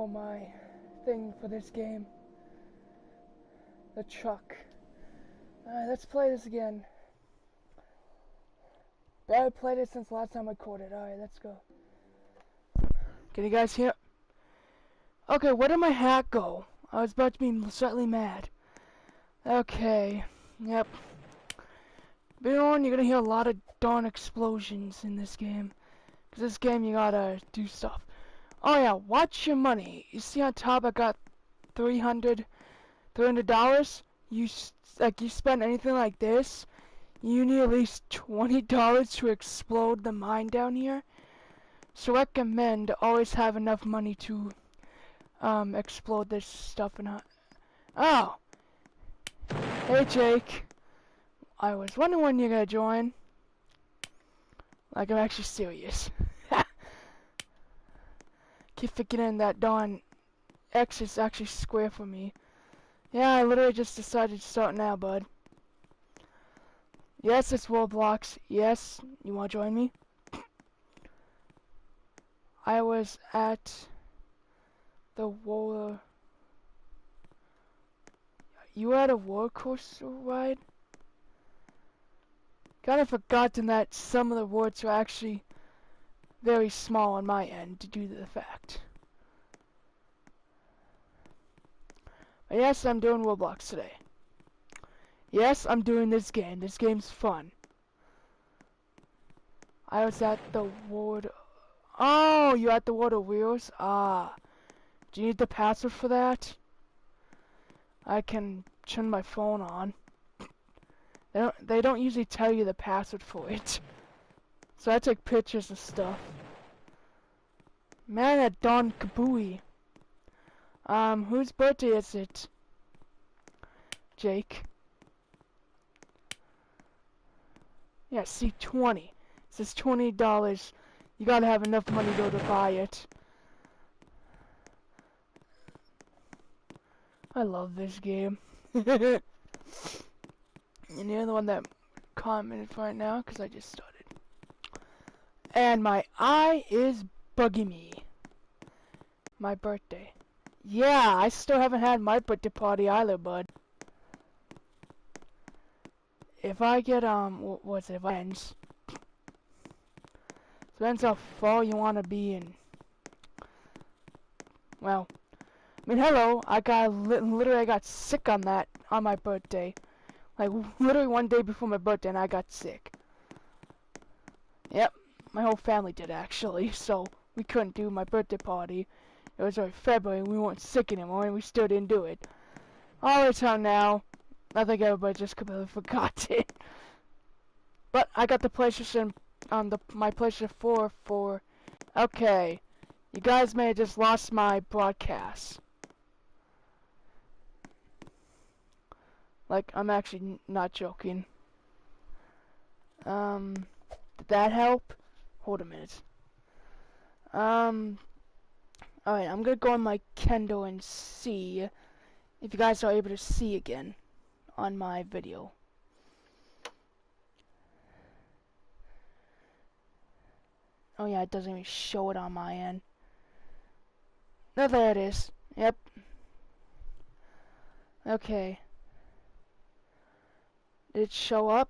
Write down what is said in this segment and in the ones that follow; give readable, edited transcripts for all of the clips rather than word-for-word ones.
know my thing for this game. The truck. Alright, let's play this again. I haven't played it since the last time I recorded. Alright, let's go. Can you guys hear? Okay, where did my hat go? I was about to be slightly mad. Okay, yep. You're gonna hear a lot of darn explosions in this game. Cause this game you gotta do stuff. Oh yeah, watch your money. You see on top I got $300. You spend anything like this, you need at least $20 to explode the mine down here. So recommend always have enough money to explode this stuff and oh, hey Jake. I was wondering when you're gonna join. Like, I'm actually serious. Keep forgetting that darn X is actually square for me. Yeah, I literally just decided to start now, bud. Yes, it's Roblox. Yes, you wanna join me? I was at the roller. You were at a roller coaster ride? Kinda forgotten that some of the words are actually very small on my end due to the fact. But yes, I'm doing Roblox today. Yes, I'm doing this game. This game's fun. I was at the World... Oh, you're at the World of Wheels? Ah. Do you need the password for that? I can turn my phone on. They don't usually tell you the password for it. So I take pictures of stuff. Man, that darn kabooey. Whose birthday is it? Jake. Yeah, see, 20. It says $20. You gotta have enough money though to buy it. I love this game. And you're the one that commented right now, because I just started. And my eye is bugging me. My birthday. Yeah, I still haven't had my birthday party either, bud. If I get, what's it, if it ends. Depends how far you want to be in. Well, I mean, hello, I got, literally I got sick on my birthday. Like, literally one day before my birthday, and I got sick. Yep, my whole family did, actually, so we couldn't do my birthday party. It was already February, and we weren't sick anymore, and we still didn't do it. All the time now, I think everybody just completely forgot it. But I got the PlayStation, my PlayStation 4 for... Okay, you guys may have just lost my broadcast. Like, I'm actually not joking. Did that help? Hold a minute. Alright, I'm gonna go on my Kindle and see if you guys are able to see again on my video. Oh yeah, it doesn't even show it on my end. No, there it is. Yep. Okay. Did it show up?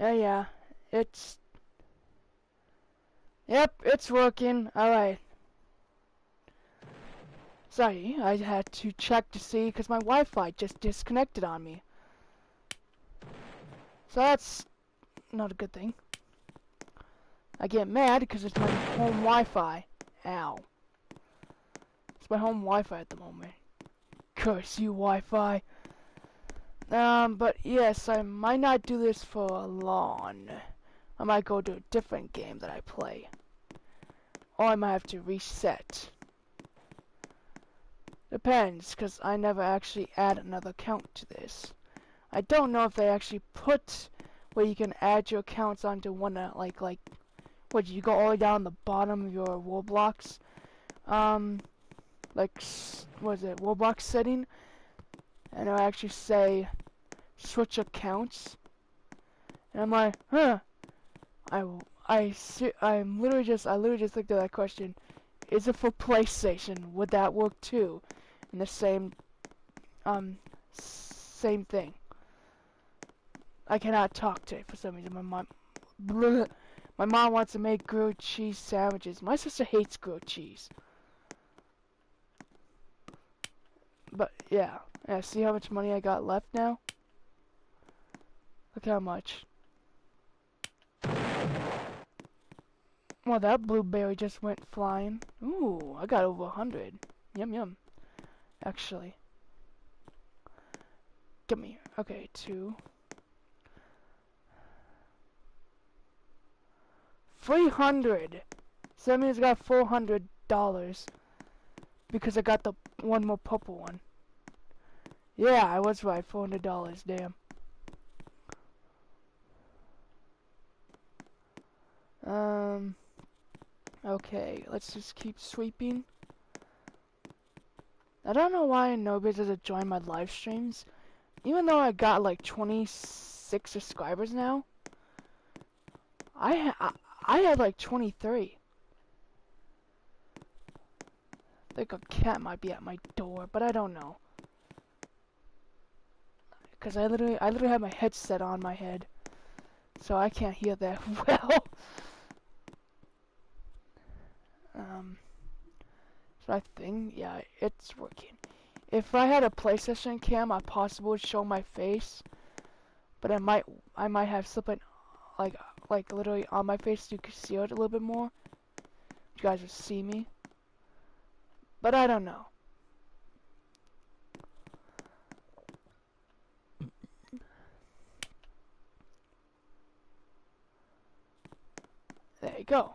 Yeah, it's... Yep, it's working. Alright. Sorry, I had to check to see because my Wi-Fi just disconnected on me. So that's not a good thing. I get mad because it's my home Wi-Fi. Ow. It's my home Wi-Fi at the moment. Curse you, Wi-Fi. But yes, I might not do this for long. I might go to a different game that I play. Or I might have to reset. Depends, because I never actually add another account to this. I don't know if they actually put where you can add your accounts onto one, like What, you go all the way down the bottom of your Roblox, like, what is it, Roblox setting, and it'll actually say, switch accounts, and I'm like, huh, I literally just looked at that question, is it for PlayStation, would that work too, in the same thing. I cannot talk to it for some reason. My mom wants to make grilled cheese sandwiches. My sister hates grilled cheese. But yeah, see how much money I got left now? Look how much. Well, that blueberry just went flying. Ooh, I got over 100. Yum yum. Actually. Give me. Okay, 2. 300. So that means I got $400 because I got the one more purple one. Yeah, I was right. $400. Damn. Okay, let's just keep sweeping. I don't know why nobody doesn't join my live streams, even though I got like 26 subscribers now. I had like 23. I think a cat might be at my door, but I don't know. Cause I literally have my headset on my head, so I can't hear that well. So I think, yeah, it's working. If I had a PlayStation cam, I possibly would show my face, but I might have something like literally on my face so you can see it a little bit more. You guys would see me, but I don't know. There you go.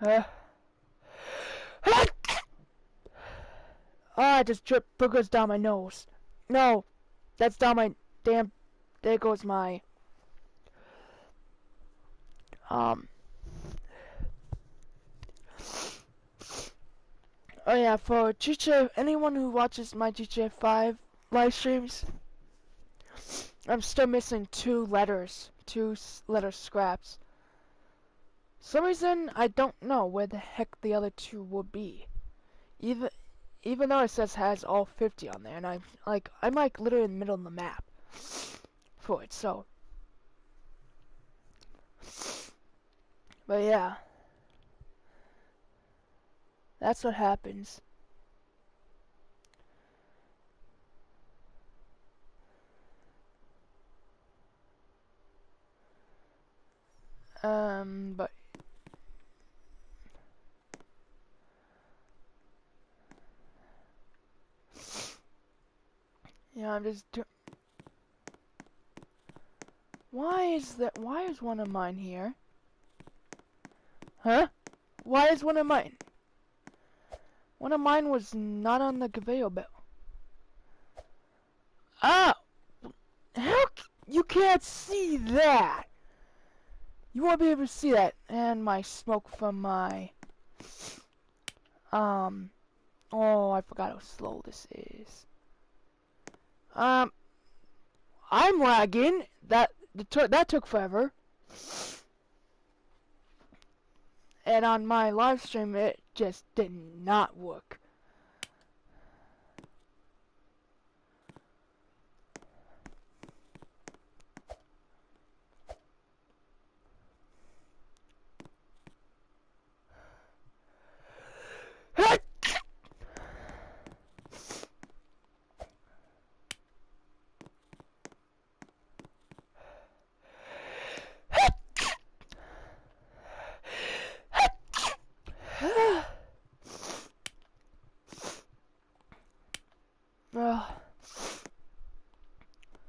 Oh, I just dripped boogers down my nose. No, that's down my damn. There goes my. Oh yeah, for GTA, anyone who watches my GTA 5 live streams, I'm still missing 2 letters, 2 letter scraps. For some reason, I don't know where the heck the other 2 would be. Even though it says has all 50 on there, and I'm like literally in the middle of the map for it, so. But yeah. That's what happens. But yeah, I'm just why is one of mine here? Huh? Why is one of mine? One of mine was not on the conveyor belt. Ah! How you can't see that? You won't be able to see that. And my smoke from my oh, I forgot how slow this is. I'm lagging. That took forever. And on my live stream, it just did not work.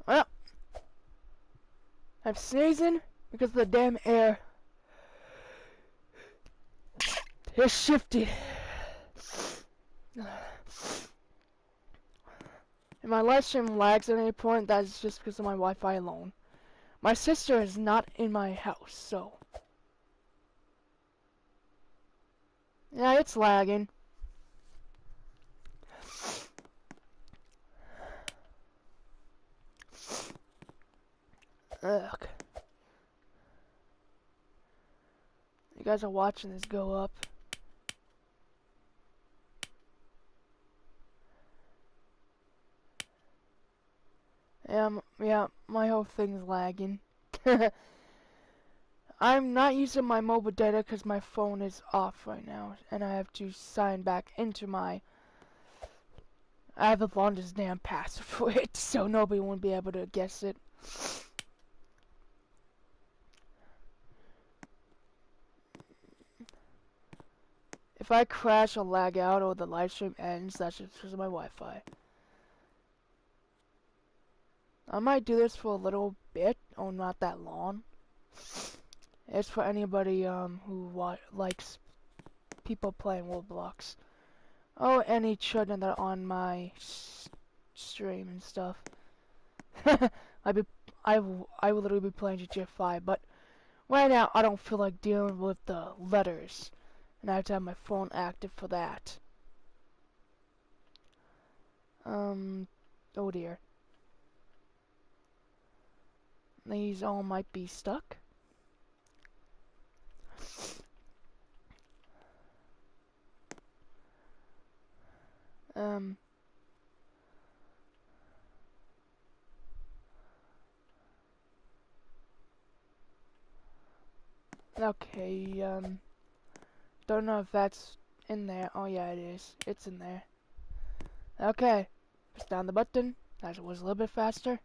Well, I'm sneezing because the damn air is shifted. If my live stream lags at any point, that's just because of my Wi-Fi alone. My sister is not in my house, so. Yeah, it's lagging. Ugh. You guys are watching this go up. Yeah, my whole thing's lagging. I'm not using my mobile data because my phone is off right now, and I have to sign back into my. I have the longest damn password for it, so nobody won't be able to guess it. If I crash or lag out or the live stream ends, that's just because of my Wi-Fi. I might do this for a little bit, or not that long. It's for anybody who likes people playing Roblox. Oh, any children that are on my stream and stuff. I will literally be playing GTA 5, but right now I don't feel like dealing with the letters, and I have to have my phone active for that. Oh dear. These all might be stuck. Okay, don't know if that's in there. Oh yeah, it is. It's in there. Okay, press down the button. That was a little bit faster.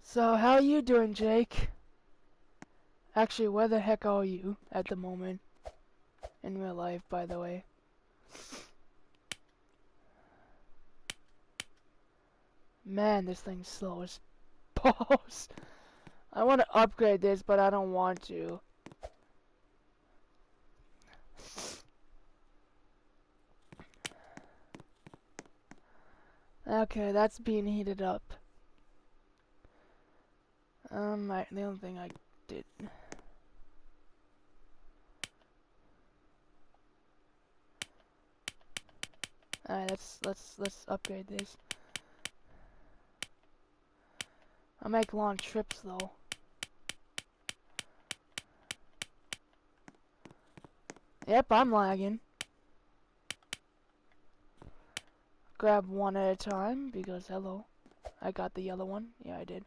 So, how are you doing, Jake? Actually, where the heck are you at the moment? In real life, by the way. Man, this thing's slow as balls. I want to upgrade this, but I don't want to. Okay, that's being heated up. The only thing I did. Alright, let's upgrade this. I make long trips though. Yep, I'm lagging. Grab one at a time because hello. I got the yellow one. Yeah, I did.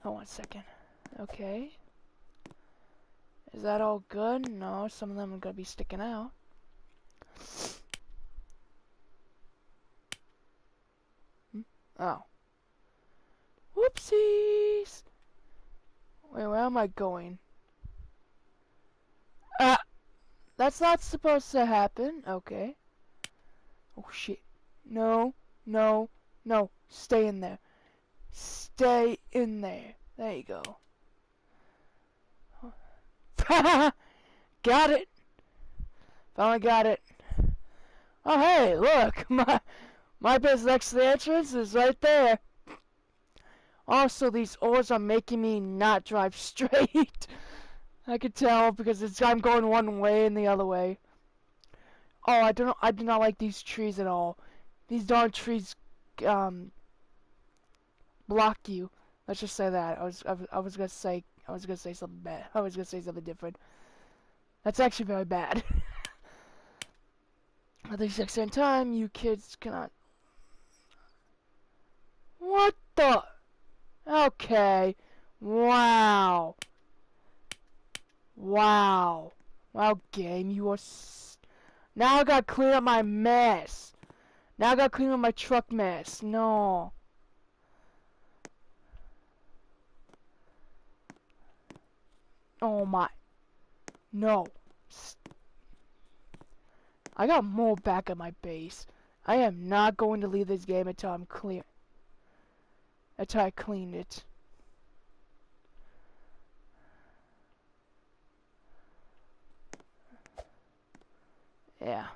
Oh, 1 second. Okay. Is that all good? No, some of them are gonna be sticking out. Oh. Whoopsies! Wait, where am I going? Ah! That's not supposed to happen. Okay. Oh, shit. No, no, no. Stay in there. Stay in there. There you go. Got it! Finally got it. Oh, hey, look! My base next to the entrance is right there. Also, these oars are making me not drive straight. I could tell because I'm going one way and the other way. Oh, I do not like these trees at all. These darn trees, block you. Let's just say that. I was gonna say something bad. I was gonna say something different. That's actually very bad. At the exact same time, you kids cannot. What the? Okay. Wow. Wow. Wow, game, you are. Now I gotta clean up my mess. Now I gotta clean up my truck mess. No. Oh my. No. I got more back at my base. I am not going to leave this game until I'm clear. Until I clean it. Yeah.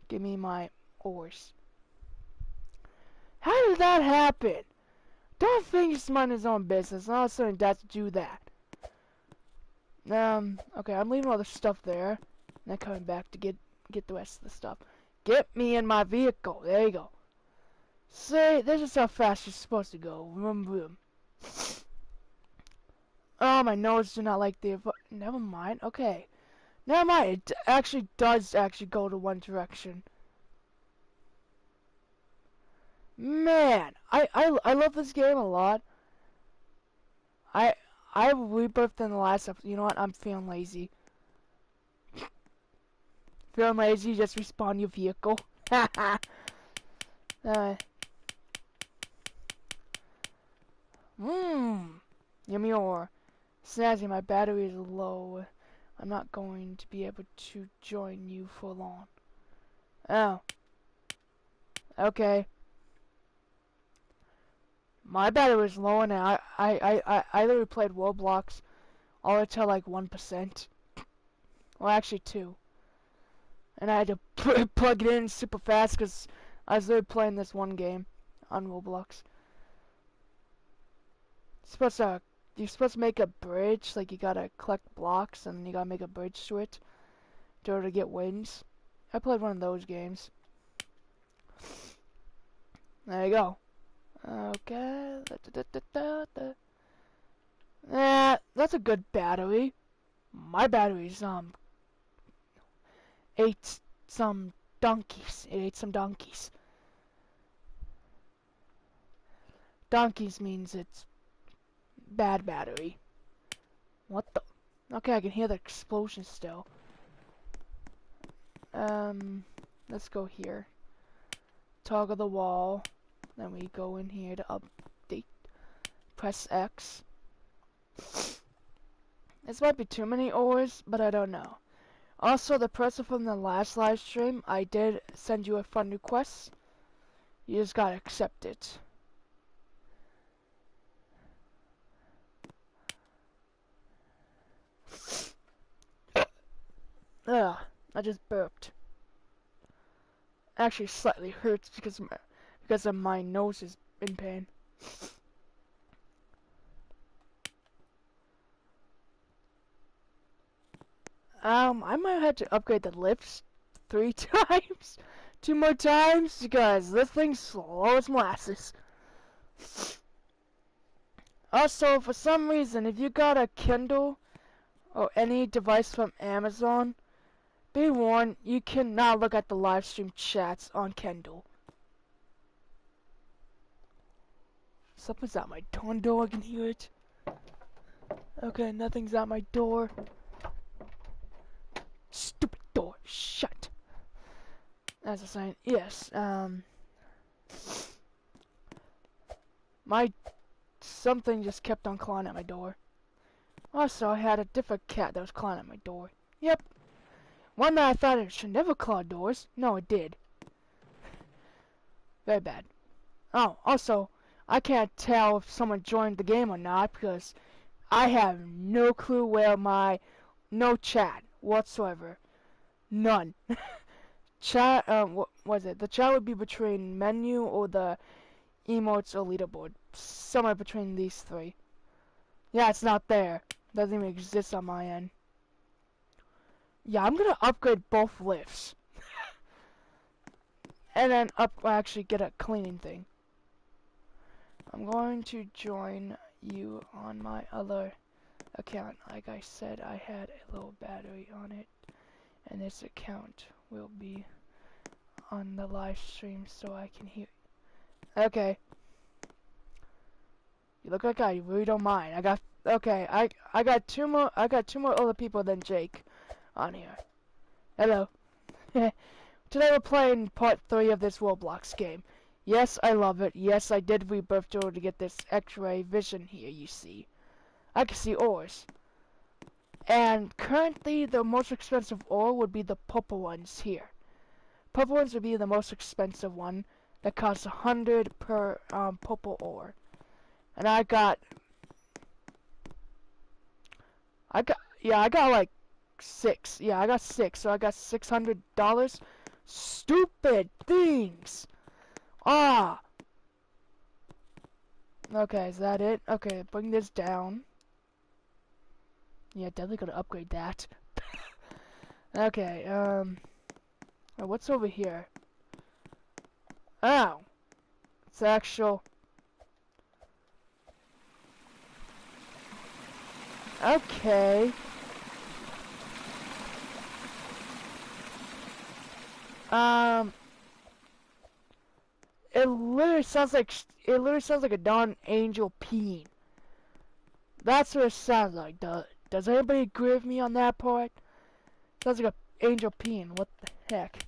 Give me my ores. How did that happen? Don't think he's minding his own business, and all of a sudden that's do that. Okay, I'm leaving all the stuff there, and then coming back to get the rest of the stuff. Get me in my vehicle. There you go. See, this is how fast you're supposed to go. Vroom, vroom. Oh, my nose do not like the... Never mind. Okay. Never mind. It actually does go to one direction. Man, I love this game a lot. I rebirthed in the last episode. You know what? I'm feeling lazy. Feeling lazy, just respawn your vehicle. Haha. Yummy or Snazzy, my battery is low. I'm not going to be able to join you for long. Oh. Okay. My battery is low and I literally played Roblox all until like 1%. Well, actually 2. And I had to plug it in super fast because I was literally playing this one game on Roblox. You're supposed to make a bridge, like you gotta collect blocks and you gotta make a bridge to it in order to get wins. I played one of those games. There you go. Okay. That's a good battery. My battery's ate some donkeys. It ate some donkeys. Donkeys means it's bad battery. What the? Okay, I can hear the explosion still. Let's go here. Toggle the wall. Then we go in here to update. Press X. This might be too many ores, but I don't know. Also, the person from the last live stream, I did send you a friend request. You just gotta accept it. Ugh, I just burped. Actually, slightly hurts because of my nose is in pain. I might have to upgrade the lifts 3 times, 2 more times, because this thing's slow as molasses. Also, for some reason, if you got a Kindle or any device from Amazon, be warned, you cannot look at the live stream chats on Kindle. Something's at my door, I can hear it. Okay, nothing's at my door. Stupid door, shut. As a sign, yes, something just kept on clawing at my door. Also, I had a different cat that was clawing at my door. Yep. One that I thought it should never claw doors. No, it did. Very bad. Oh, also, I can't tell if someone joined the game or not because I have no clue where no chat whatsoever. None. Chat, what was it? The chat would be between menu or the emotes or leaderboard. Somewhere between these 3. Yeah, it's not there. Doesn't even exist on my end. Yeah, I'm gonna upgrade both lifts. And then actually get a cleaning thing. I'm going to join you on my other account. Like I said, I had a low battery on it. And this account will be on the live stream so I can hear. Okay. You look like I really don't mind. I got two more other people than Jake on here. Hello. Today we're playing part 3 of this Roblox game. Yes, I love it. Yes, I did rebirth to get this X-ray vision here, you see. I can see ores. And currently the most expensive ore would be the purple ones here. Purple ones would be the most expensive one that costs 100 per purple ore. And I got like 6. Yeah, I got 6, so I got $600. Stupid things. Ah, Okay, is that it? Okay, bring this down. Yeah, definitely gonna upgrade that. Okay, what's over here? Oh, it's actual. Okay. It literally sounds like a darn angel peeing. That's what it sounds like. Does anybody agree with me on that part? Sounds like an angel peeing. What the heck?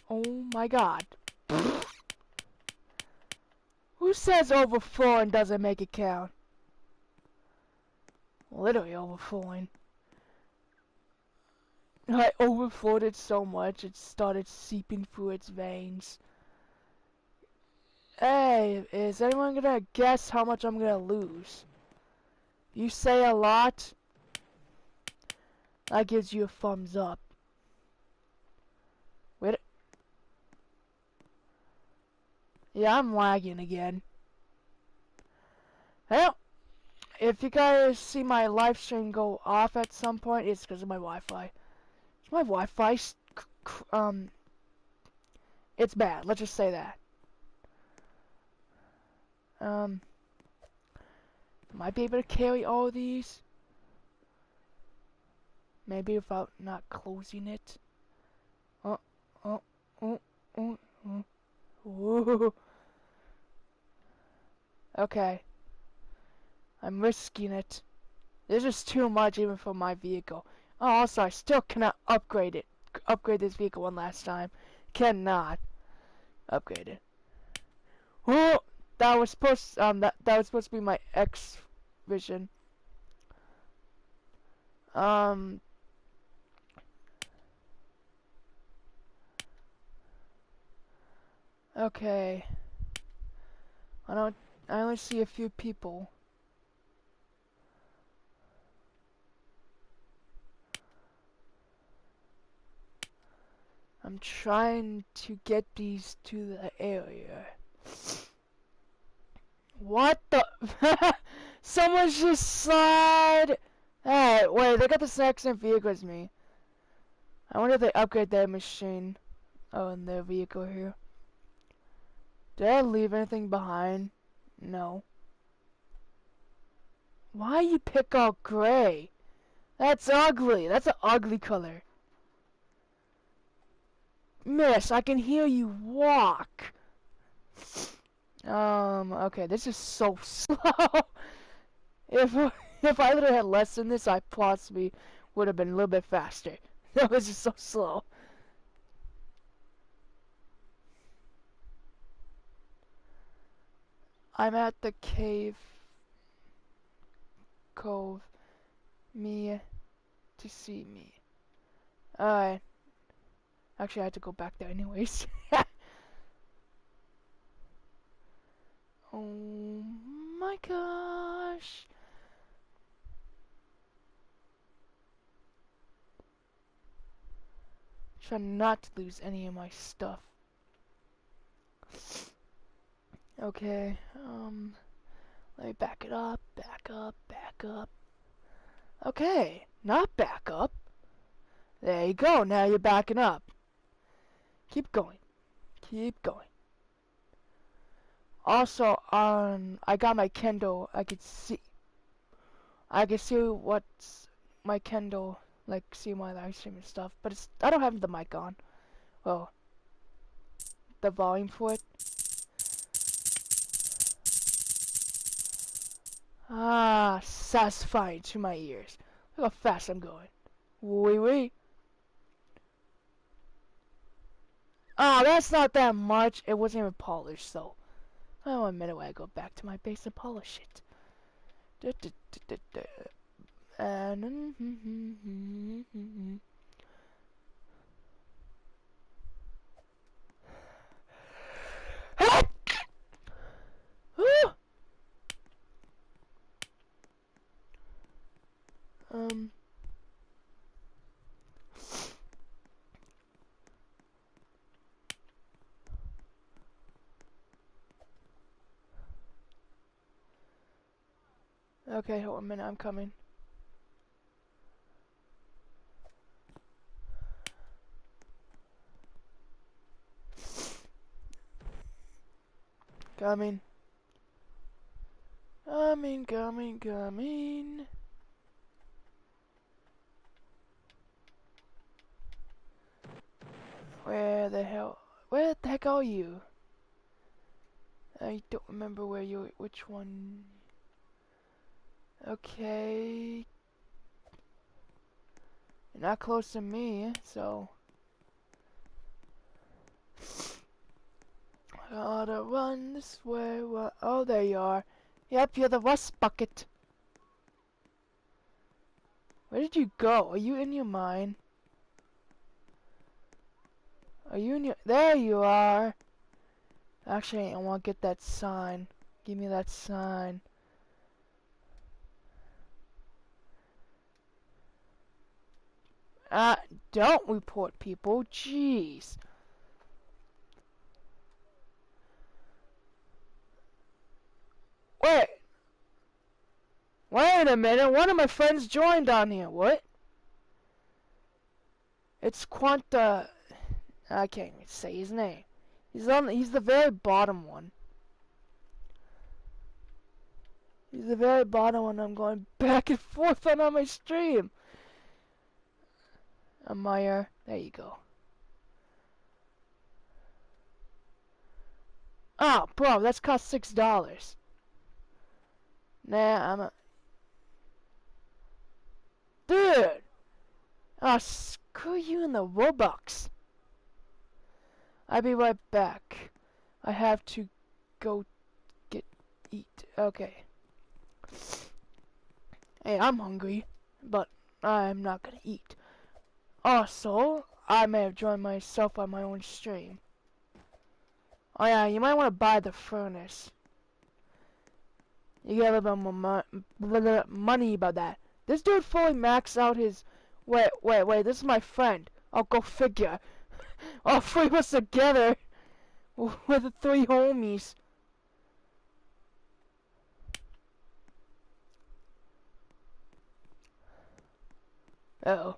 Oh my god. Who says overflow and doesn't make it count? Literally overflowing. I overflowed it so much it started seeping through its veins. Hey, is anyone gonna guess how much I'm gonna lose? You say a lot, that gives you a thumbs up. Wait. Yeah, I'm lagging again. Well, if you guys see my live stream go off at some point, it's because of my Wi-Fi. My Wi-Fi, it's bad. Let's just say that. Might be able to carry all of these. Maybe without not closing it. Oh, oh, oh, oh, oh. Ooh. Okay. I'm risking it. This is too much even for my vehicle. Oh, also, I still cannot upgrade it. Upgrade this vehicle one last time. Cannot upgrade it. Oh, that was supposed that was supposed to be my X vision. Okay. I only see a few people. I'm trying to get these to the area. What the? Someone's just slide. Hey, wait, they got the exact same vehicle as me. I wonder if they upgrade their machine. Oh, and their vehicle here. Did I leave anything behind? No. Why you pick out gray? That's ugly. That's an ugly color. Miss, I can hear you walk. Okay, this is so slow. If I literally had less than this, I possibly would have been a little bit faster. That was just so slow. I'm at the cove. Me to see me. Alright. Actually, I had to go back there anyways. Oh my gosh. Try not to lose any of my stuff. Okay, let me back it up, back up, back up. Okay, not back up. There you go, now you're backing up. Keep going, keep going. Also, I got my Kindle, I could see what's my Kindle, like, see my live stream and stuff, but I don't have the mic on. Well, the volume for it. Ah, satisfying to my ears. Look how fast I'm going. Wee wee. Oh, that's not that much. It wasn't even polished, so. Oh, a minute while I go back to my base and polish it. And Okay, hold on a minute, I'm coming. Coming. Coming. Where the heck are you? I don't remember which one. Okay. You're not close to me, so. Gotta run this way. Oh, there you are. Yep, you're the rust bucket. Where did you go? Are you in your mind? Are you in your... There you are. Actually, I want to get that sign. Give me that sign. Don't report people. Jeez. Wait a minute. One of my friends joined on here. What? It's Quanta... I can't even say his name. He's the very bottom one. He's the very bottom one. I'm going back and forth on my stream. Meyer. There you go. Oh, bro, that's cost $6. Nah, I'm a... Dude! Oh, screw you in the Roblox. I'll be right back. I have to go eat. Okay. Hey, I'm hungry, but I'm not gonna eat. Also, I may have joined myself on my own stream. Oh yeah, you might want to buy the furnace. You get a little bit more money about that. This dude fully maxed out his... Wait, this is my friend. I'll go figure. All three of us together. We're the three homies. Uh-oh.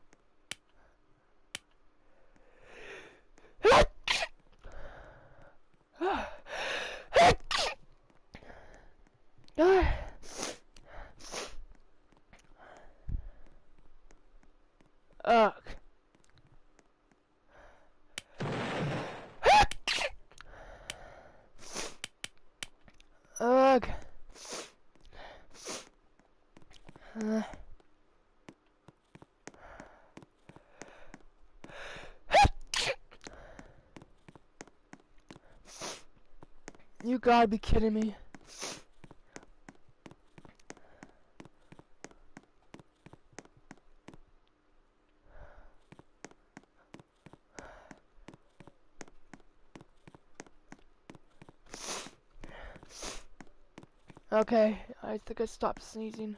Ugh. Ugh. You gotta be kidding me. Okay, I think I stopped sneezing.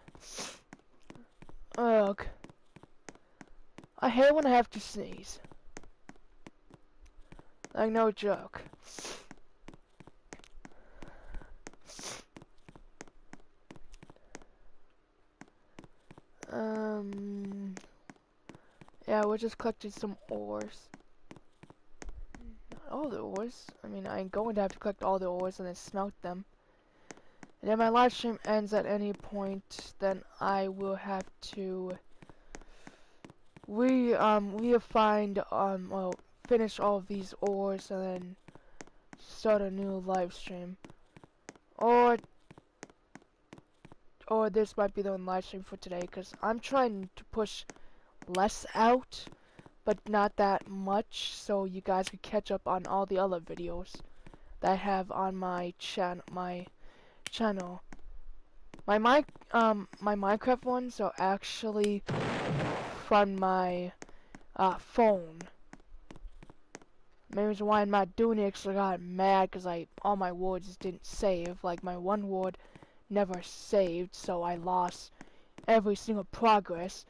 Ugh. I hate when I have to sneeze. Like, no joke. Yeah, we're just collecting some ores. Not all the ores. I mean, I'm going to have to collect all the ores and then smelt them. And if my live stream ends at any point, then I will have to finish all of these ores and then start a new live stream. Or this might be the one live stream for today, because I'm trying to push less out, but not that much, so you guys can catch up on all the other videos that I have on my channel. My Minecraft ones are actually from my phone. Maybe that's why I'm not doing it, because I got mad because all my words didn't save. Like, my one word never saved, so I lost every single progress.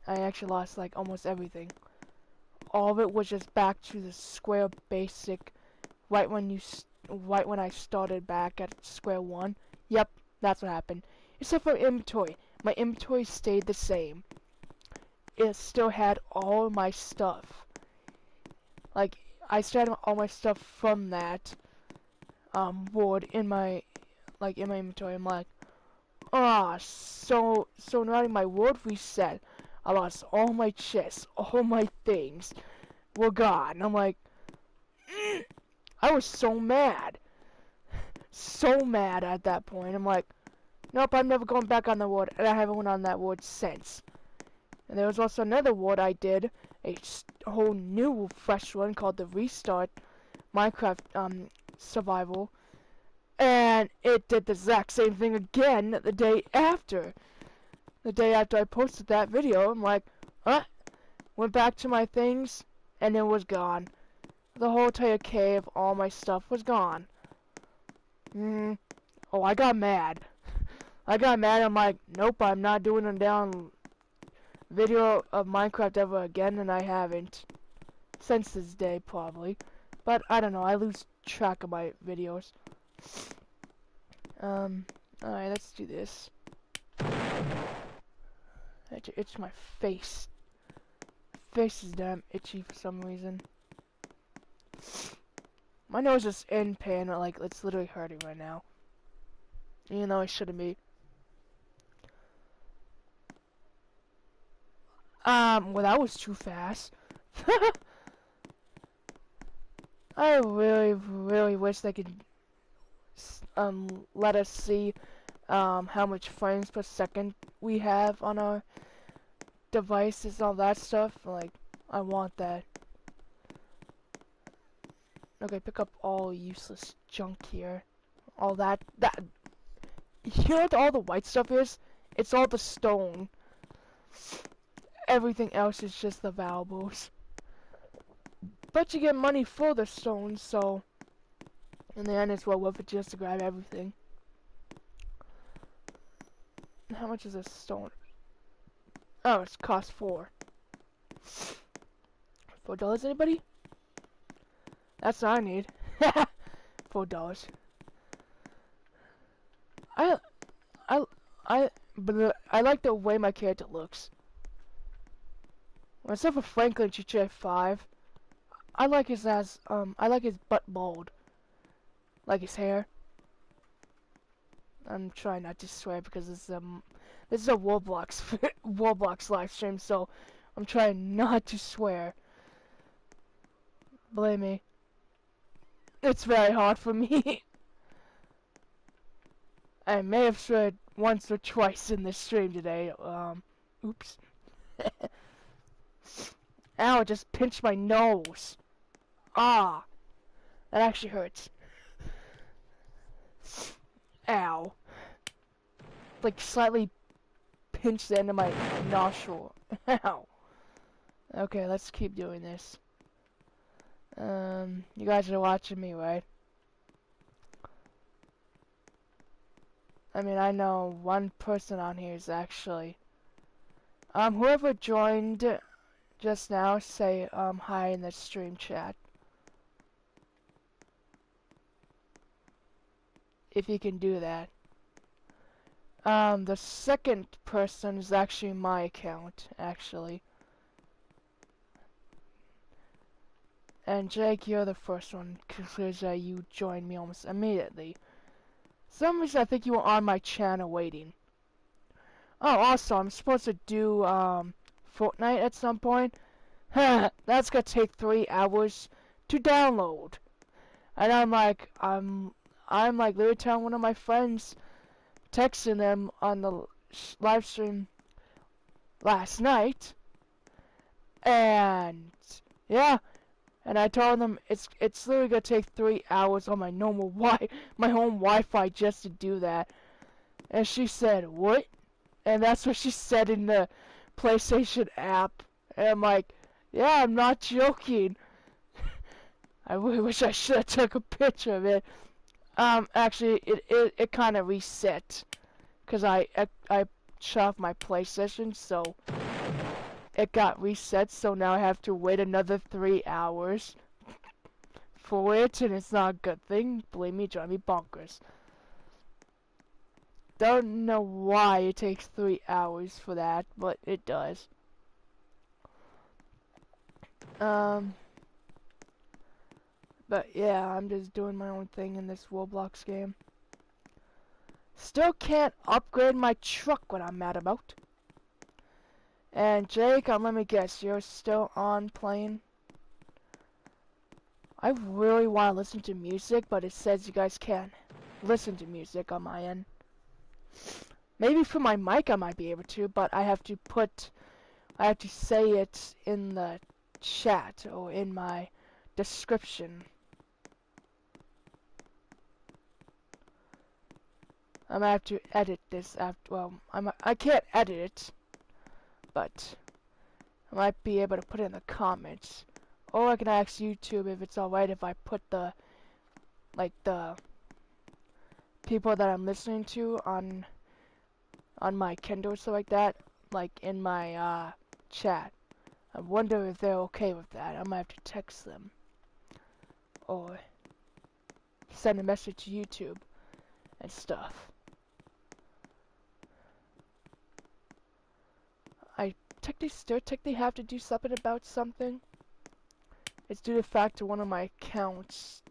I actually lost like almost everything. All of it was just back to the square basic, right when I started back at square one. Yep, that's what happened. except for inventory. My inventory stayed the same. It still had all my stuff. Like, I still had all my stuff from that board in my inventory. I'm like, ah, so now that my world reset, I lost all my chests, all my things were gone. I'm like, I was so mad. So mad at that point. I'm like, nope, I'm never going back on the world, and I haven't went on that world since. And there was also another world I did, a whole new fresh one called the Restart Minecraft Survival, and it did the exact same thing again the day after. The day after I posted that video, I'm like, huh? Went back to my things, and it was gone. The whole entire cave, all my stuff was gone. Oh, I got mad. I'm like, nope, I'm not doing a down video of Minecraft ever again, and I haven't. Since this day, probably. But, I don't know, I lose track of my videos. Alright, let's do this. I had to itch my face. Face is damn itchy for some reason. My nose is in pain, like, it's literally hurting right now. Even though it shouldn't be. Well, that was too fast. I really wish they could, let us see, how much frames per second we have on our devices, all that stuff. Like, I want that. Okay, pick up all useless junk here. All that, you know what all the white stuff is? It's all the stone. Everything else is just the valuables. But you get money for the stones, so in the end it's well worth it just to grab everything. How much is a stone? Oh, it's cost $4. $4, anybody? That's what I need. $4. I like the way my character looks. Except for Franklin GTA 5, I like his butt bald. Like his hair. I'm trying not to swear because this is a Roblox Roblox live stream, so I'm trying not to swear. Believe me. It's very hard for me. I may have sweared once or twice in this stream today. Oops. Ow, it just pinched my nose. Ah. That actually hurts. Ow. Like, slightly pinched the end of my nostril. Ow. Okay, let's keep doing this. You guys are watching me, right? I mean, I know one person on here is actually... whoever joined just now, say, hi in the stream chat. If you can do that. The second person is actually my account, actually. And Jake, you're the first one, because you joined me almost immediately. For some reason, I think you were on my channel waiting. Oh, also, I'm supposed to do, Fortnite at some point. That's gonna take 3 hours to download. And I'm like literally telling one of my friends, texting them on the live stream last night. And, yeah. And I told them it's literally gonna take 3 hours on my normal my home Wi-Fi just to do that. And she said, what? And that's what she said in the PlayStation app. And I'm like, yeah, I'm not joking. I really wish I should have took a picture of it. Actually, it kind of reset. Because I shut off my PlayStation, so it got reset, so now I have to wait another 3 hours for it, and it's not a good thing. Believe me, drive me bonkers. don't know why it takes 3 hours for that, but it does. But yeah, I'm just doing my own thing in this Roblox game. Still can't upgrade my truck, what I'm mad about. And Jake, let me guess, you're still on playing? I really want to listen to music, but it says you guys can't listen to music on my end. Maybe for my mic I might be able to, but I have to say it in the chat or in my description. I'm gonna have to edit this after, well, I can't edit it, but I might be able to put it in the comments. Or I can ask YouTube if it's alright if I put the people that I'm listening to on my Kindle or stuff like that, like in my chat. I wonder if they're okay with that. I might have to text them or send a message to YouTube and stuff. I technically have to do something about something. It's due to the fact that one of my accounts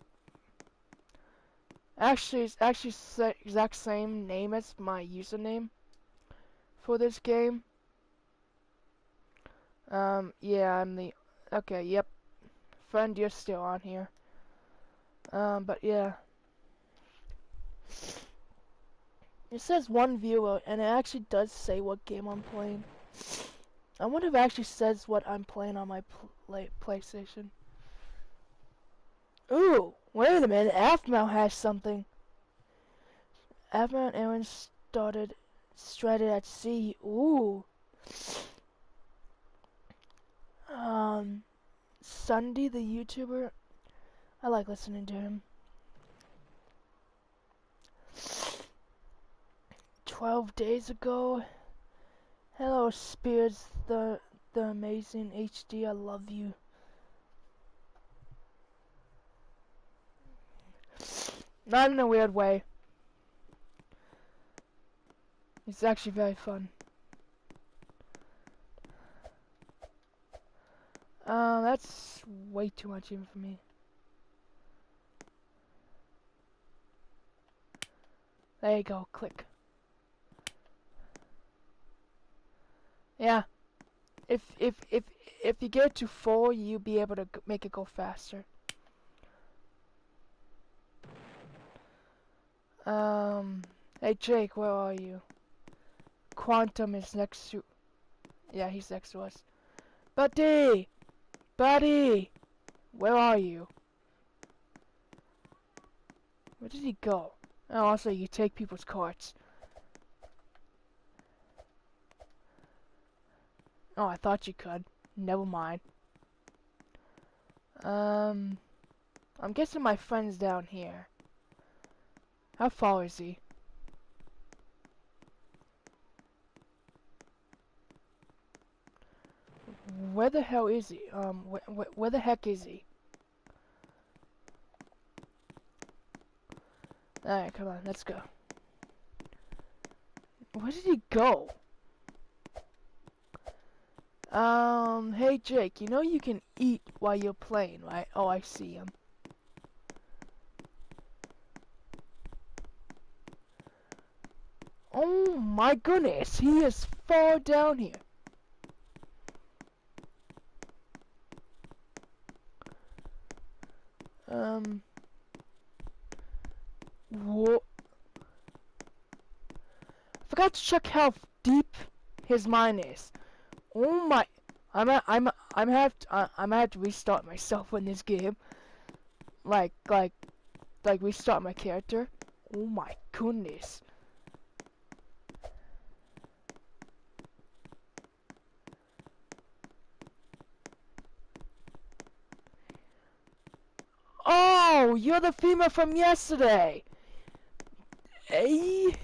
it's actually the exact same name as my username for this game. Yeah, I'm the... Okay, yep. Friend, you're still on here. But yeah. It says 1 viewer, and it actually does say what game I'm playing. I wonder if it actually says what I'm playing on my PlayStation. Ooh, wait a minute, Afmail has something. Afmail and Aaron stranded at sea. Ooh. Sunday the YouTuber. I like listening to him. 12 days ago. Hello, Spears, the amazing HD. I love you. Not in a weird way. It's actually very fun. That's way too much even for me. There you go, click. Yeah. If you get to 4, you'll be able to make it go faster. Hey Jake, where are you? Quantum is next to... Yeah, he's next to us. Buddy! Buddy! Where are you? Where did he go? Oh, also, you take people's carts. Oh, I thought you could. Never mind. I'm guessing my friend's down here. How far is he? Where the hell is he? Where the heck is he? Alright, come on, let's go. Where did he go? Hey Jake, you know you can eat while you're playing, right? Oh, I see him. Oh my goodness, he is far down here. Whoa. I forgot to check how deep his mine is. Oh my, I'm gonna have to restart myself in this game. Like restart my character. Oh my goodness. Oh, you're the female from yesterday. Hey.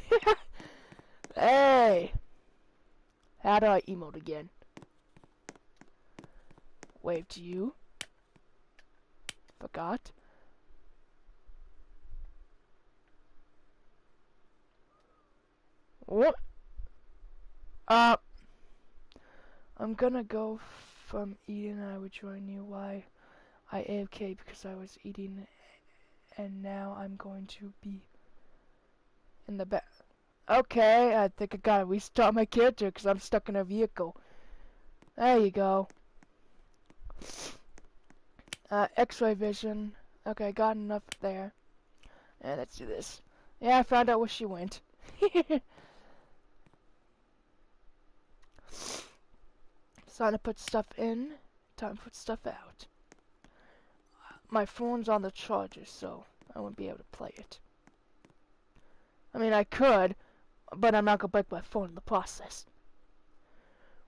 Hey. How do I emote again? Wave to you. Forgot. What? I'm gonna go from eating and I would join you. Why? I AFK because I was eating, and now I'm going to be in the back. Okay, I think I gotta restart my character because I'm stuck in a vehicle. There you go. X-ray vision. Okay, got enough there. And let's do this. Yeah, I found out where she went. It's time to put stuff in. Time to put stuff out. My phone's on the charger, so I won't be able to play it. I mean, I could, but I'm not gonna break my phone in the process.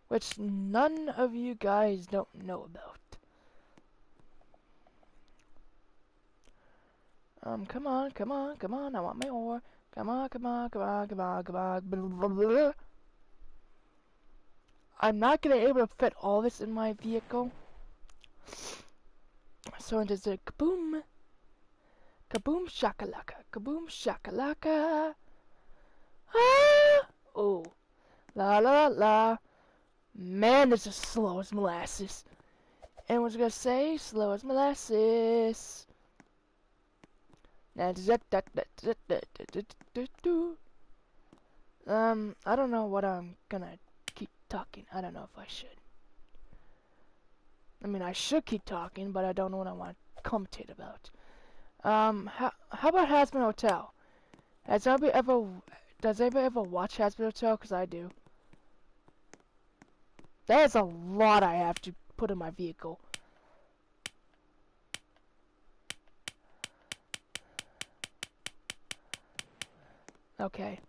Which none of you guys don't know about. Come on, come on, come on, I want my ore. Come on, come on, come on, come on, come on, blah, blah, blah, blah. I'm not gonna be able to fit all this in my vehicle. So it is a kaboom. Kaboom shakalaka, kaboom shakalaka. Ah! Oh. La la la. Man, this is slow as molasses. Anyone's gonna say slow as molasses. I don't know what I'm gonna keep talking. I don't know if I should. I mean, I should keep talking, but I don't know what I want to commentate about. How about Hazbin Hotel? Does anybody ever watch Hazbin Hotel? Because I do. There's a lot I have to put in my vehicle. Okay.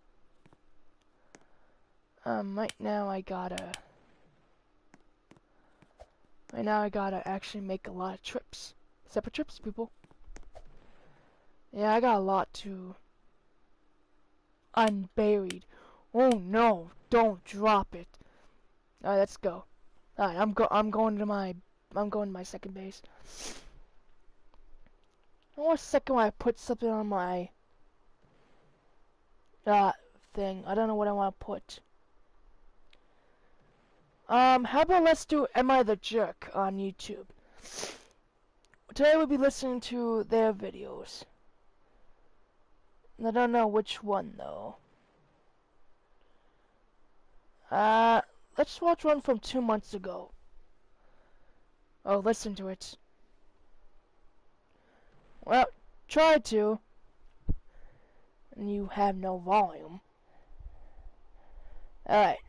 Right now I gotta actually make a lot of trips. Separate trips, people. Yeah, I got a lot to unburied. Oh no, don't drop it. Alright, let's go. Alright, I'm going to my second base. I want a second when I put something on my thing. I don't know what I want to put. How about let's do Am I the Jerk on YouTube? Today we'll be listening to their videos. I don't know which one though. Let's watch one from 2 months ago. Oh, listen to it. Well, try to. And you have no volume. Alright,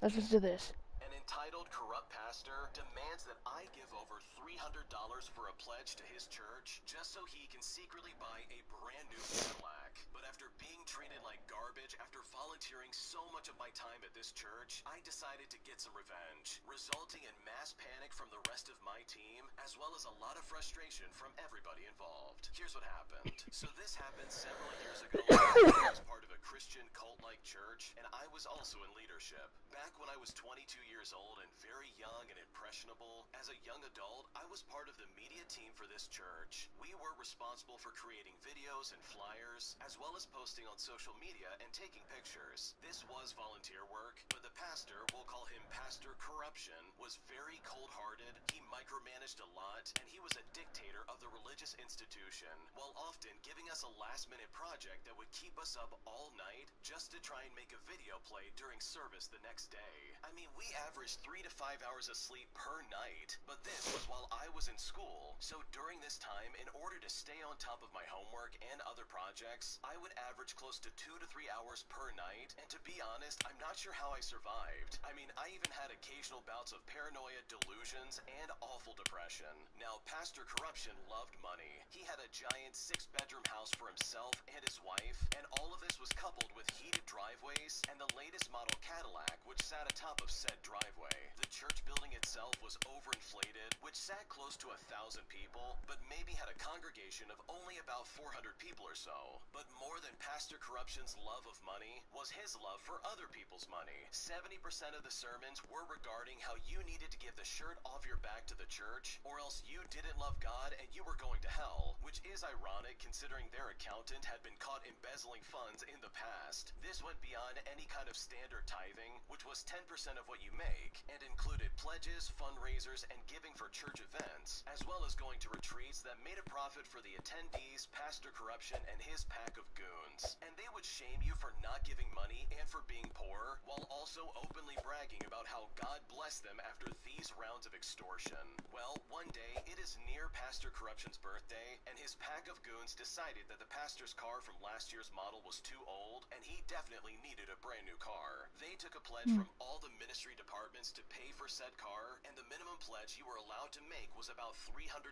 let's listen to this. An entitled corrupt pastor demands that I give over $300 for a pledge to his church just so he can secretly buy a brand new Cadillac. But after being treated like garbage after volunteering so much of my time at this church, I decided to get some revenge, resulting in mass panic from the rest of my team, as well as a lot of frustration from everybody involved. Here's what happened. So this happened several years ago. I was part of a Christian cult-like church, and I was also in leadership. Back when I was 22 years old and very young and impressionable, as a young adult, I was part of the media team for this church. We were responsible for creating videos and flyers, as well as posting on social media and taking pictures. This was volunteer work, but the pastor, we'll call him Pastor Corruption, was very cold-hearted, he micromanaged a lot, and he was a dictator of the religious institution, while often giving us a last-minute project that would keep us up all night just to try and make a video play during service the next day. I mean, we averaged 3 to 5 hours of sleep per night, but this was while I was in school, so during this time, in order to stay on top of my homework and other projects, I would average close to 2 to 3 hours per night, and to be honest, I'm not sure how I survived. I mean, I even had occasional bouts of paranoia, delusions, and awful depression. Now, Pastor Corruption loved money. He had a giant 6-bedroom house for himself and his wife, and all of this was coupled with heated driveways and the latest model Cadillac, which sat atop of said driveway. The church building itself was overinflated, which sat close to 1,000 people, but maybe had a congregation of only about 400 people or so. But more than Pastor Corruption's love of money was his love for other people's money. 70% of the sermons were regarding how you needed to give the shirt off your back to the church, or else you didn't love God and you were going to hell, which is ironic considering their accountant had been caught embezzling funds in the past. This went beyond any kind of standard tithing, which was 10% of what you make, and included pledges, fundraisers, and giving for church events, as well as going to retreats that made a profit for the attendees, Pastor Corruption, and his pack of goons. And they would shame you for not giving money and for being poor, while also openly bragging about how God blessed them after these rounds of extortion. Well, one day, it is near Pastor Corruption's birthday, and his pack of goons decided that the pastor's car from last year's model was too old, and he definitely needed a brand new car. They took a pledge from all the ministry departments to pay for said car, and the minimum pledge you were allowed to make was about $300,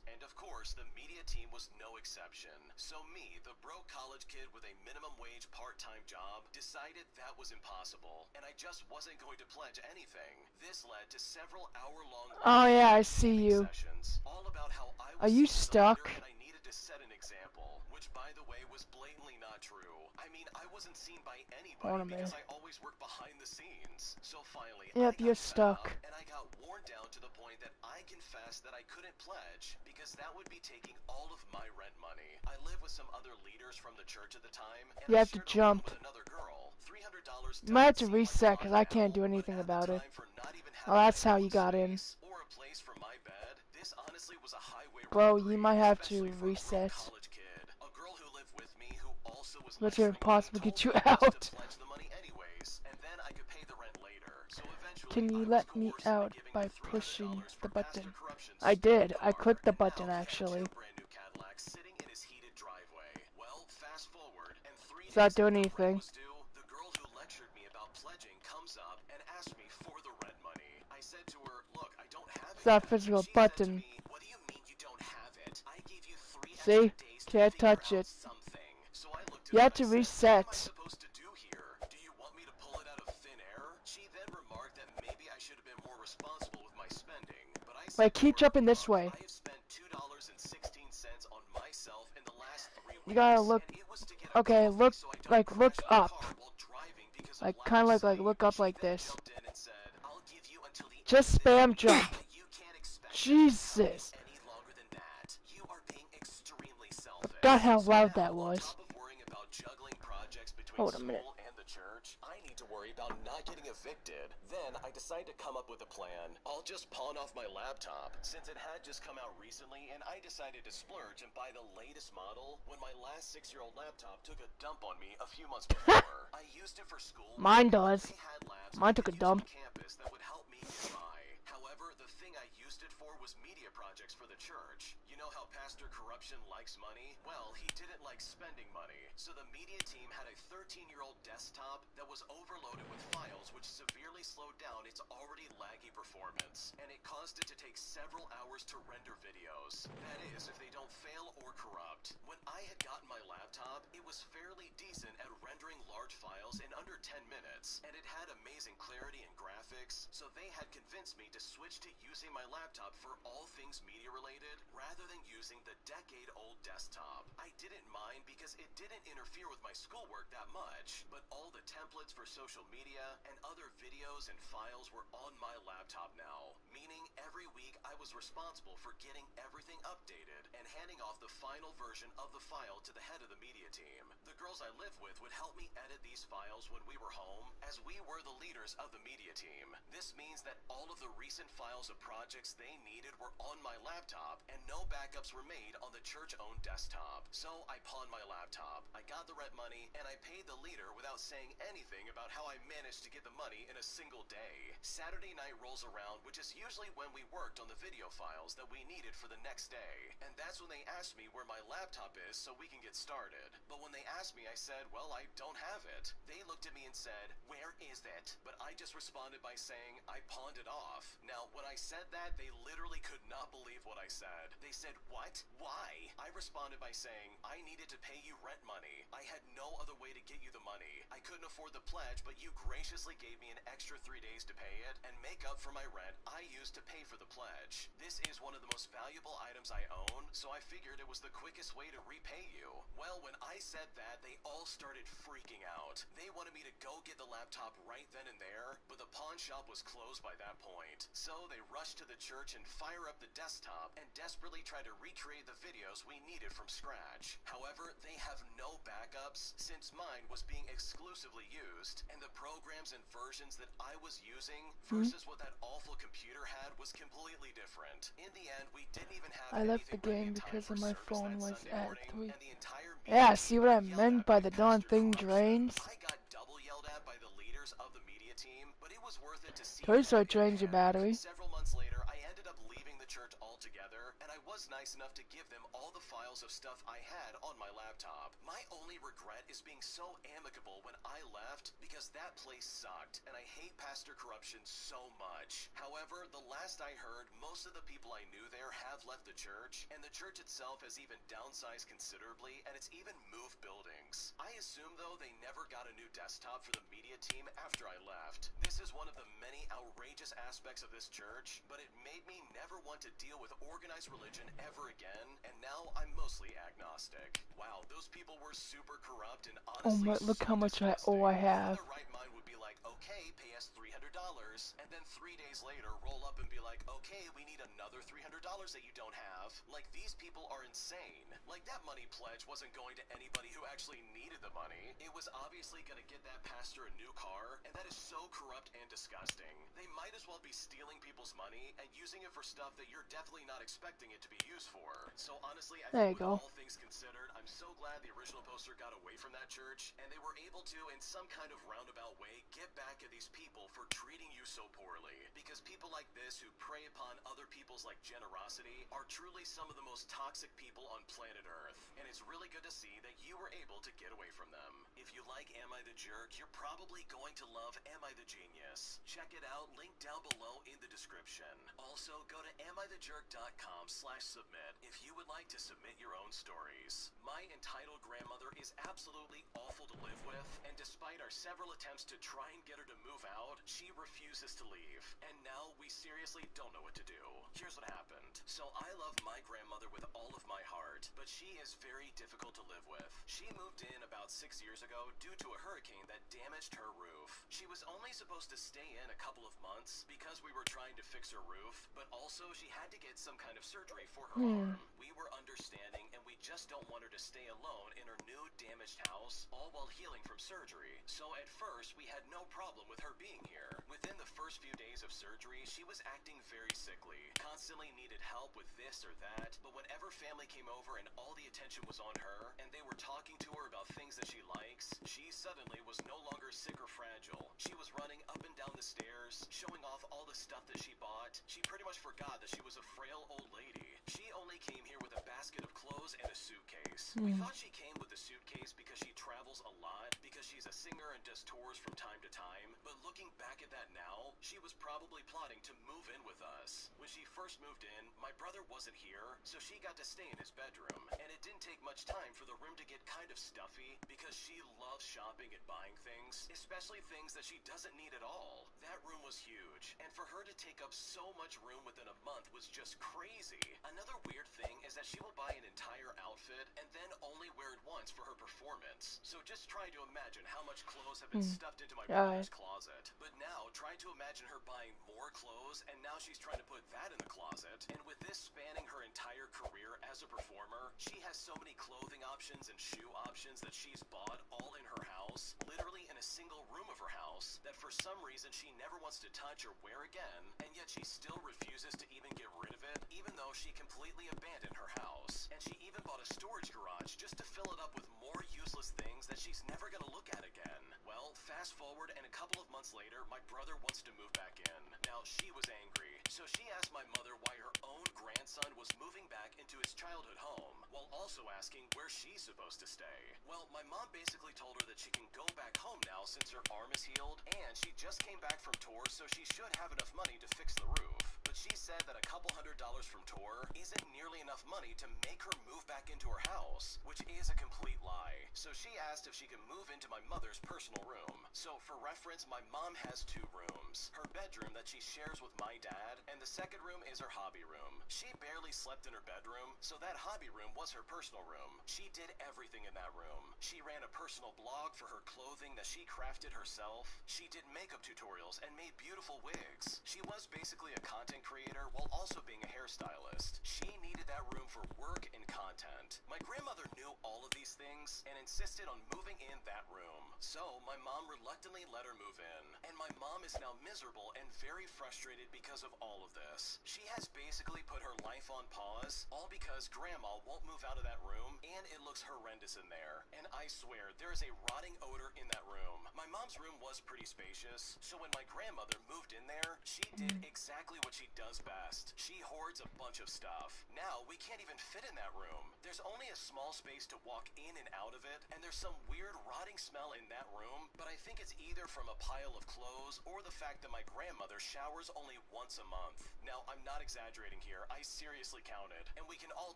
and of course, the media team was no exception. So me, the broke college kid with a minimum wage part-time job, decided that was impossible, and I just wasn't going to pledge anything. This led to several hour-long I see you. sessions, all about how I Are was you seen as a stuck? leader and I needed to set an example, which by the way was blatantly not true. I mean, I wasn't seen by anybody because I always worked behind the scenes. So finally, Yep, I got you're fed stuck. up, and I got worn down to the point that I confessed that I couldn't pledge because that would be taking all of my rent money. I lived with some other leaders from the church at the time, and You I have to shared a room jump. with another girl. $300 You might have to doesn't seem like a reset lot because I now, can't do but anything at the about it. time, for not even Oh, having that's my how own you got in. space or a place for my bed, this honestly was a highway Bro, robbery, you might have especially to for a broke reset. college kid. A girl who lived with me who also was But you're lecturing me impossible to told get you me just out. to pledge the money anyways, and then I could pay the rent later. So eventually, Can you I was let me coerced into out giving by the pushing $300 for the Pastor button? Corruption's I did. I car, clicked the and now button he had actually. 2 brand new Cadillacs sitting in his heated driveway. Well, fast forward, and 3 It's not days doing after rent anything. was due, the girl who lectured me about pledging comes up and asked me for the rent money. I said to her, look, I don't have It's it not yet. physical She said to button. me, what do you mean you don't have it? I gave you 3 extra See? days to Can't figure touch out it. something. So I looked at You her have and I to said, what am I reset. supposed to do here? Do you want me to pull it out of thin air? She then remarked that maybe I should have been more responsible with my spending, but I said Wait, keep to her, jumping this look, way. I have spent $2.16 on myself in the last 3 weeks. You gotta look. And it was to get a Okay, coffee look, so I don't like, look crash my up. car while driving because of Like, lack kind of of like sleep. look up She like then this. jumped in and said, I'll give you until the Just end of spam this week, jump. but you can't expect Jesus. me to help you any longer than that. You are being extremely selfish. Forgot how So loud now, that on was. top of worrying about juggling projects between Hold a minute. school and the church, I need to worry about not getting evicted. Then I decided to come up with a plan. I'll just pawn off my laptop, since it had just come out recently, and I decided to splurge and buy the latest model when my last 6-year-old laptop took a dump on me a few months before. I used it for school. Mine does. They had labs Mine took a use dump. on campus that would help me get by. However, the thing I used it for was media projects for the church. You know how Pastor Corruption likes money? Well, he didn't like spending money. So the media team had a 13-year-old desktop that was overloaded with files, which severely slowed down its already laggy performance, and it caused it to take several hours to render videos. That is, if they don't fail or corrupt. When I had gotten my laptop, it was fairly decent at rendering large files in under 10 minutes, and it had amazing clarity and graphics, so they had convinced me to switch to using my laptop for all things media related, rather than using the decade-old desktop. I didn't mind because it didn't interfere with my schoolwork that much, but all the templates for social media and other videos and files were on my laptop now, meaning every week I was responsible for getting everything updated and handing off the final version of the file to the head of the media team. The girls I live with would help me edit these files when we were home, as we were the leaders of the media team. This means that all of the recent files of projects they needed were on my laptop, and no backups were made on the church-owned desktop. So I pawned my laptop, I got the rent money, and I paid the leader without saying anything about how I managed to get the money in a single day. Saturday night rolls around, which is usually when we worked on the video files that we needed for the next day, and that's when they asked me where my laptop is so we can get started. But when they asked me, I said, well, I don't have it. They looked at me and said, where is it? But I just responded by saying I pawned it off. Now, when I said that, they literally could not believe what I said. They said, said, "What? Why?" I responded by saying, "I needed to pay you rent money. I had no other way to get you the money. I couldn't afford the pledge, but you graciously gave me an extra 3 days to pay it and make up for my rent I used to pay for the pledge. This is one of the most valuable items I own, so I figured it was the quickest way to repay you." Well, when I said that, they all started freaking out. They wanted me to go get the laptop right then and there, but the pawn shop was closed by that point. So they rushed to the church and fire up the desktop and desperately try to recreate the videos we needed from scratch. However, they have no backups since mine was being exclusively used, and the programs and versions that I was using versus what that awful computer had was completely different. In the end, we didn't even have I left the anything ready game in time because for my service phone that was Sunday at morning, 3. and the entire Yeah, media see team what I got yelled meant at by the darn Pastor thing Corruption. drains? I got double yelled at by the leaders of the media team, but it was worth it to see Toy them Story in drains your panic. battery. Several months later, I ended up leaving the church altogether, and I was nice enough to give them all the files of stuff I had on my laptop. My only regret is being so amicable when I left, because that place sucked, and I hate Pastor Corruption so much. However, the last I heard, most of the people I knew there have left the church, and the church itself has even downsized considerably, and it's even moved buildings. I assume, though, they never got a new desktop for the media team after I left. This is one of the many outrageous aspects of this church, but it made me never want to deal with organized religion ever again, and now I'm mostly agnostic. Wow, those people were super corrupt and Oh honestly my, look so how much I disgusting. I Who in have. their right mind would be like, "Okay, pay us $300, and then 3 days later roll up and be like, "Okay, we need another $300 that you don't have." Like, these people are insane. Like, that money pledge wasn't going to anybody who actually needed the money. It was obviously going to get that pastor a new car, and that is so corrupt and disgusting. They might as well be stealing people's money and using it for stuff that you're definitely not expecting it to be used for. So honestly, I There think you with go. all things considered, I'm so glad the original poster got away from that church, and they were able to, in some kind of roundabout way, get back at these people for treating you so poorly. Because people like this who prey upon other people's like generosity are truly some of the most toxic people on planet Earth, and it's really good to see that you were able to get away from them. If you like Am I the Jerk, you're probably going to love Am I the Genius. Check it out, link down below in the description. Also, go to amithejerk.com/submit if you would like to submit your own stories. My entitled grandmother is absolutely awful to live with, and despite our several attempts to try and get her to move out, she refuses to leave. And now we seriously don't know what to do. Here's what happened. So I love my grandmother with all of my heart, but she is very difficult to live with. She moved in about 6 years ago due to a hurricane that damaged her roof. She was only supposed to stay in a couple of months because we were trying to fix her roof, but also she had to get some kind of surgery for her arm. We were understanding, and we just don't want her to stay alone in her new damaged house, all while healing from surgery. So at first, we had no problem with her being here. Within the first few days of surgery, she was acting very sickly, constantly needed help with this or that, but whenever family came over and all the attention was on her, and they were talking to her about things that she likes, she suddenly was no longer sick or fragile. She was running up and down the stairs, showing off all the stuff that she bought. She pretty much forgot that she was a frail old lady. She only came here with a basket of clothes and a suitcase. We thought she came with the suitcase because she travels a lot, because she's a singer and does tours from time to time, but looking back at that now, she was probably plotting to move in with us. When she first moved in, my brother wasn't here, so she got to stay in his bedroom, and it didn't take much time for the room to get kind of stuffy, because she loves shopping and buying things, especially things that she doesn't need at all. That room was huge, and for her to take up so much room within a month was just crazy. Another weird thing is that she will buy an entire outfit and then only wear it once for her performance. So just try to imagine how much clothes have been stuffed into my brother's closet. But now try to imagine her buying more clothes, and now she's trying to put that in the closet. And with this spanning her entire career as a performer, she has so many clothing options and shoe options that she's bought all in her house, literally in a single room of her house, that for some reason she never wants to touch or wear again, and yet she still refuses to even get rid of it, even though she completely abandoned her house. And she even bought a storage garage just to fill it up with more useless things that she's never gonna look at again. Well, fast forward, and a couple of months later, my brother wants to move back in. Now, she was angry, so she asked my mother why her own grandson was moving back into his childhood home, while also asking where she's supposed to stay. Well, my mom basically told her that she can go back home now since her arm is healed, and she just came back from tours, so she should have enough money to fix the roof. but she said that a couple $100 from tour isn't nearly enough money to make her move back into her house, which is a complete lie. So she asked if she could move into my mother's personal room. So for reference, my mom has 2 rooms. Her bedroom that she shares with my dad, and the second room is her hobby room. She barely slept in her bedroom, so that hobby room was her personal room. She did everything in that room. She ran a personal blog for her clothing that she crafted herself. She did makeup tutorials and made beautiful wigs. She was basically a content creator while also being a hairstylist. She needed that room for work and content. My grandmother knew all of these things and insisted on moving in that room. So my mom reluctantly let her move in. And my mom is now miserable and very frustrated because of all of this. She has basically put her life on pause, all because grandma won't move out of that room and it looks horrendous in there. And I swear, there is a rotting odor in that room. My mom's room was pretty spacious, so when my grandmother moved in there, she did exactly what she does best. She hoards a bunch of stuff. Now, we can't even fit in that room. There's only a small space to walk in and out of it, and there's some weird rotting smell in that room, but I think it's either from a pile of clothes or the fact that my grandmother showers only once a month. Now, I'm not exaggerating here. I seriously counted, and we can all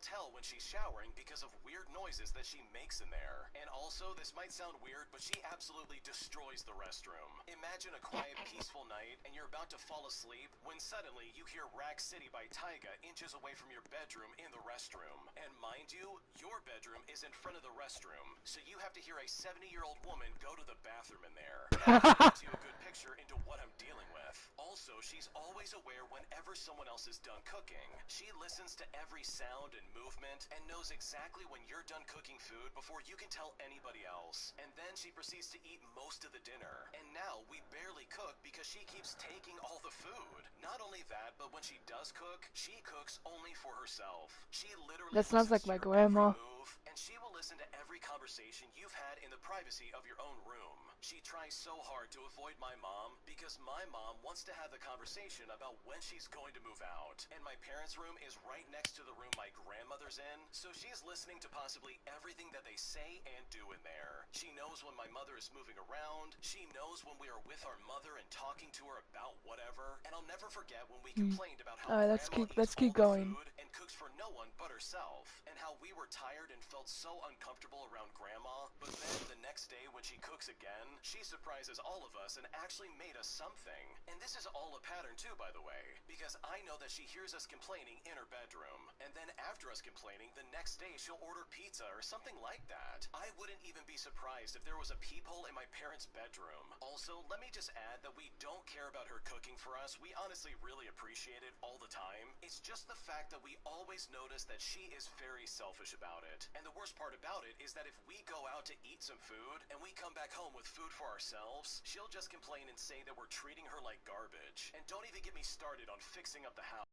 tell when she's showering because of weird noises that she makes in there. And also, this might sound weird, but she absolutely destroys the restroom. Imagine a quiet, peaceful night, and you're about to fall asleep when suddenly you hear Rack City by Tyga inches away from your bedroom in the restroom. And mind you, your bedroom is in front of the restroom, so you have to hear a 70-year-old woman go to the bathroom in there. That gives you a good picture into what I'm dealing with. Also, she's always aware whenever someone else is done cooking. She listens to every sound and movement and knows exactly when you're done cooking food before you can tell anybody else. And then she proceeds to eat most of the dinner. And now we barely cook because she keeps taking all the food. Not only that, but when she does cook, she cooks only for herself. She literally That sounds like listens my to your every grandma. move, and she will listen to every conversation you've had in the privacy of your own room. She tries so hard to avoid my mom because my mom wants to have the conversation about when she's going to move out. And my parents' room is right next to the room my grandmother's in, so she's listening to possibly everything that they say and do in there. She knows when my mother is moving around. She knows when we are with our mother and talking to her about whatever. And I'll never forget when we complained about how Alright, grandma let's eats keep all the going. food and cooks for no one but herself, and how we were tired and felt so uncomfortable around grandma. But then the next day when she cooks again, she surprises all of us and actually made us something. And this is all a pattern too, by the way, because I know that she hears us complaining in her bedroom, and then after us complaining, the next day she'll order pizza or something like that. I wouldn't even be surprised if there was a peephole in my parents' bedroom. Also, let me just add that we don't care about her cooking for us. We honestly really appreciate it all the time. It's just the fact that we always notice that she is very selfish about it. And the worst part about it is that if we go out to eat some food and we come back home with food for ourselves, she'll just complain and say that we're treating her like garbage. And don't even get me started on fixing up the house.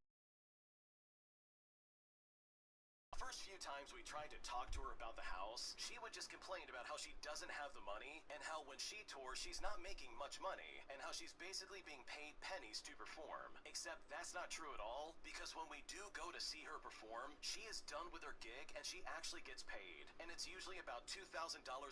The first few times we tried to talk to her about the house, she would just complain about how she doesn't have the money, and how when she tours she's not making much money, and how she's basically being paid pennies to perform. Except that's not true at all, because when we do go to see her perform, she is done with her gig and she actually gets paid. And it's usually about $2,000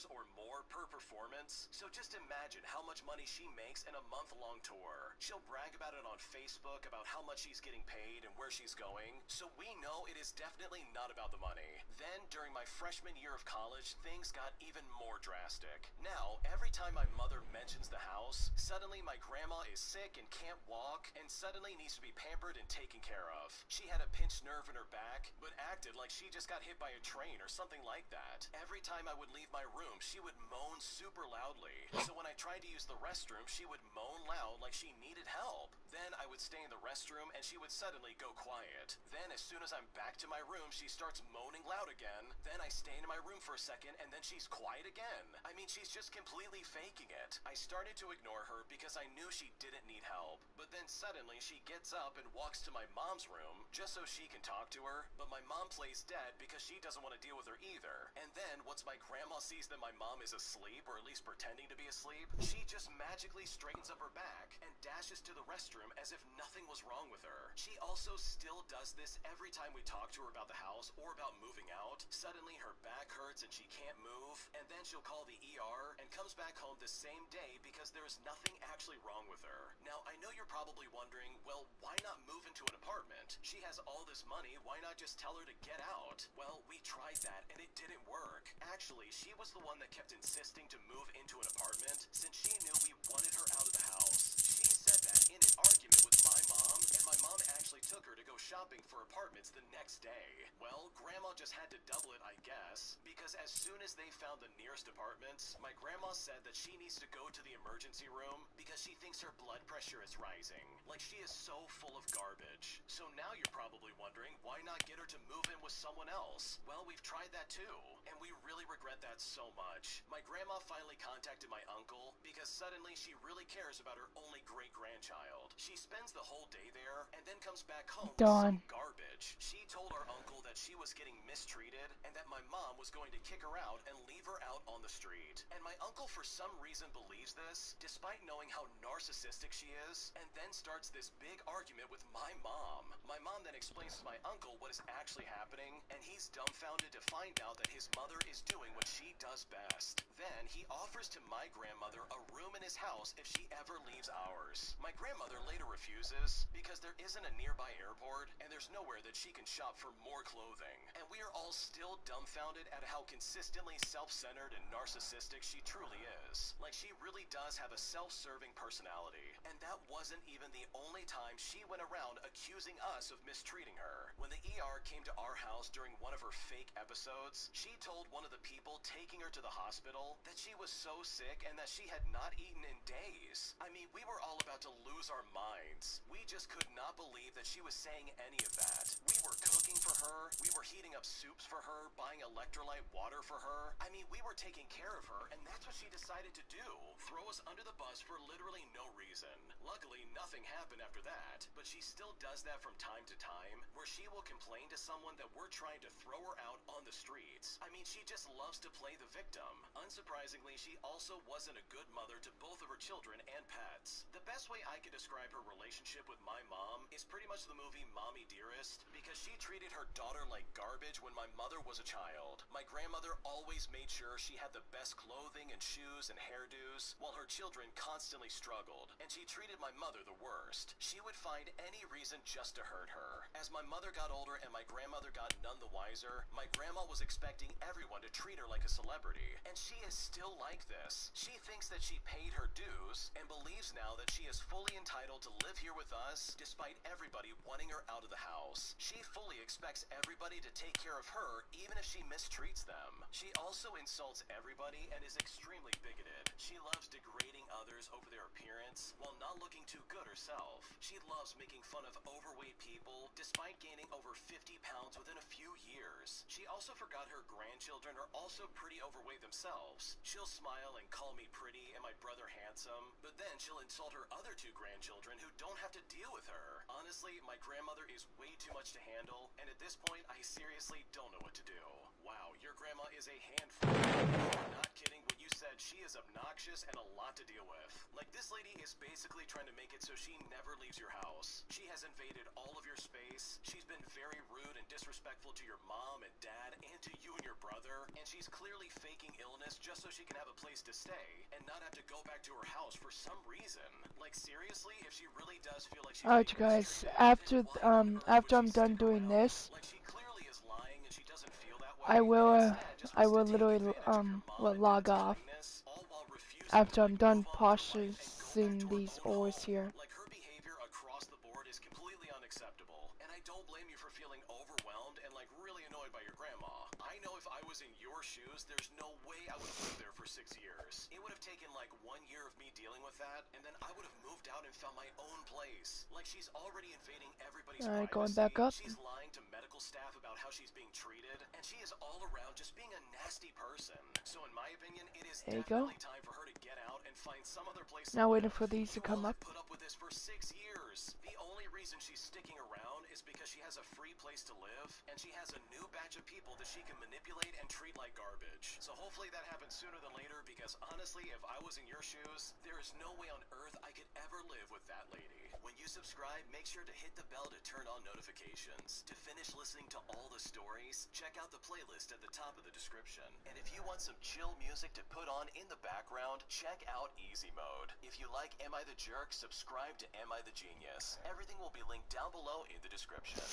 or more per performance, so just imagine how much money she makes in a month-long tour. She'll brag about it on Facebook about how much she's getting paid and where she's going, so we know it is definitely not about the money. Then, during my freshman year of college, things got even more drastic. Now, every time my mother mentions the house, suddenly my grandma is sick and can't walk, and suddenly needs to be pampered and taken care of. She had a pinched nerve in her back, but acted like she just got hit by a train or something like that. Every time I would leave my room, she would moan super loudly. So when I tried to use the restroom, she would moan loud like she needed help. Then I would stay in the restroom and she would suddenly go quiet. Then as soon as I'm back to my room, she starts moaning loud again. Then I stay in my room for a second and then she's quiet again. I mean, she's just completely faking it. I started to ignore her because I knew she didn't need help. But then suddenly she gets up and walks to my mom's room just so she can talk to her. But my mom plays dead because she doesn't want to deal with her either. And then once my grandma sees that my mom is asleep, or at least pretending to be asleep, she just magically straightens up her back and dashes to the restroom as if nothing was wrong with her. She also still does this every time we talk to her about the house or about moving out, suddenly her back hurts and she can't move, and then she'll call the ER and comes back home the same day because there's nothing actually wrong with her. Now, I know you're probably wondering, well, why not move into an apartment? She has all this money, why not just tell her to get out? Well, we tried that and it didn't work. Actually, she was the one that kept insisting to move into an apartment since she knew we wanted her out of the house. She said that in an argument with my mom, and my mom actually took her to go shopping for apartments the next day. Well, Grandma just had to double it, I guess, because as soon as they found the nearest apartments, my grandma said that she needs to go to the emergency room because she thinks her blood pressure is rising. Like, she is so full of garbage. So now you're probably wondering, why not get her to move in with someone else? Well, we've tried that too, and we really regret that so much. My grandma finally contacted my uncle because suddenly she really cares about her only great-grandchild. She spends the whole day there and then comes back home with some garbage. She told our uncle that she was getting mistreated and that my mom was going to kick her out and leave her out on the street. And my uncle for some reason believes this, despite knowing how narcissistic she is, and then starts this big argument with my mom. My mom then explains to my uncle what is actually happening, and he's dumbfounded to find out that his mother is doing what she does best. Then he offers to my grandmother a room in his house if she ever leaves ours. My grandmother later refuses because there isn't a nearby airport and there's nowhere that she can shop for more clothing. And we are all still dumbfounded at how consistently self-centered and narcissistic she truly is. Like, she really does have a self-serving personality. And that wasn't even the only time she went around accusing us of mistreating her. When the ER came to our house during one of her fake episodes, she told one of the people taking her to the hospital that she was so sick and that she had not eaten in days. I mean, we were all about to lose our minds. We just could not believe that she was saying any of that. We were cooking for her, we were heating up soups for her, buying electrolyte water for her. I mean, we were taking care of her, and that's what she decided to do. Throw us under the bus for literally no reason. Luckily, nothing happened after that, but she still does that from time to time, where she will complain to someone that we're trying to throw her out on the streets. I mean, she just loves to play the victim. Unsurprisingly, she also wasn't a good mother to both of her children and pets. The best way I could describe her relationship with my mom is pretty much the movie Mommy Dearest, because she treated her daughter like garbage when my mother was a child. My grandmother always made sure she had the best clothing and shoes and hairdos, while her children constantly struggled, and she treated my mother the worst. She would find any reason just to hurt her. As my mother got older and my grandmother got none the wiser, my grandma was expecting everyone to treat her like a celebrity, and she is still like this. She thinks that she paid her dues and believes now that she is fully entitled to live here with us despite everybody wanting her out of the house. She fully expects everybody to take care of her even if she mistreats them. She also insults everybody and is extremely bigoted. She loves degrading others over their appearance while not looking too good herself. She loves making fun of overweight people despite gaining over 50 pounds within a few years. She also forgot her grandchildren are also pretty overweight themselves. She'll smile and call me pretty and my brother handsome, but then she'll insult her other two grandchildren who don't have to deal with her. Honestly, my grandmother is way too much to handle, and at this point, I seriously don't know what to do. Wow, your grandma is a handful. I'm not kidding when you said she is obnoxious and a lot to deal with. Like, this lady is basically trying to make it so she never leaves your house. She has invaded all of your space. She's been very rude and disrespectful to your mom and dad and to you and your brother, and she's clearly faking illness just so she can have a place to stay and not have to go back to her house for some reason. Like, seriously, if she really does feel like she's Alright, you guys, after I'm done doing this, like, she clearly is lying and she doesn't feel that way, I will and instead just I wants will to take literally advantage of your mom and log dad's off kindness, all while refusing after to, I'm like, done move on with her life and go back processing to her these own ores home. here. Like, her behavior across the board is completely unacceptable, and I don't blame you for feeling overwhelmed and, like, really annoyed by your grandma. I know if I was in your shoes, there's no way I would have lived there for 6 years. It would have taken like 1 year of me dealing with that, and then I would have moved out and found my own place. Like, she's already invading everybody's privacy. Going back up. She's lying to medical staff about how she's being treated, and she is all around just being a nasty person. So in my opinion, it is definitely time for her to get out and find some other place to Now live. waiting for these to come up. Put up with this for 6 years. The only reason she's sticking around is because she has a free place to live, and she has a new batch of people that she can manipulate and treat like garbage. So hopefully that happens sooner than later, because honestly, if I was in your shoes, there is no way on earth I could ever live with that lady. When you subscribe, make sure to hit the bell to turn on notifications. To finish listening to all the stories, check out the playlist at the top of the description. And if you want some chill music to put on in the background, check out Easy Mode. If you like Am I the Jerk, subscribe to Am I the Genius. Everything will be linked down below in the description.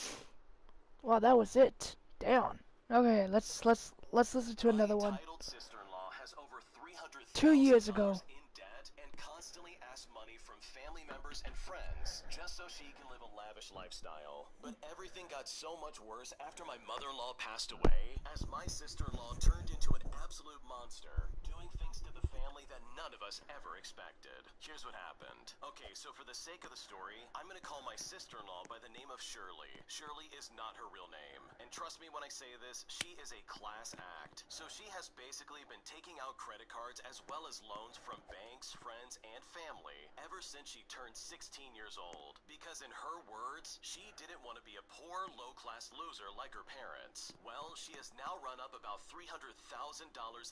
Wow, that was it. Damn. Okay, let's listen to another My one. entitled sister-in-law has over 2 years $300,000 ago. in debt and constantly asks money from family members and friends just so she can live a lavish lifestyle. But everything got so much worse after my mother-in-law passed away, as my sister-in-law turned into an absolute monster, doing things to the family that none of us ever expected. Here's what happened. Okay, so for the sake of the story, I'm gonna call my sister-in-law by the name of Shirley. Shirley is not her real name, and trust me when I say this, she is a class act. So she has basically been taking out credit cards as well as loans from banks, friends, and family ever since she turned 16 years old. Because in her words, she didn't want to be a poor, low-class loser like her parents. Well, she has now run up about $300,000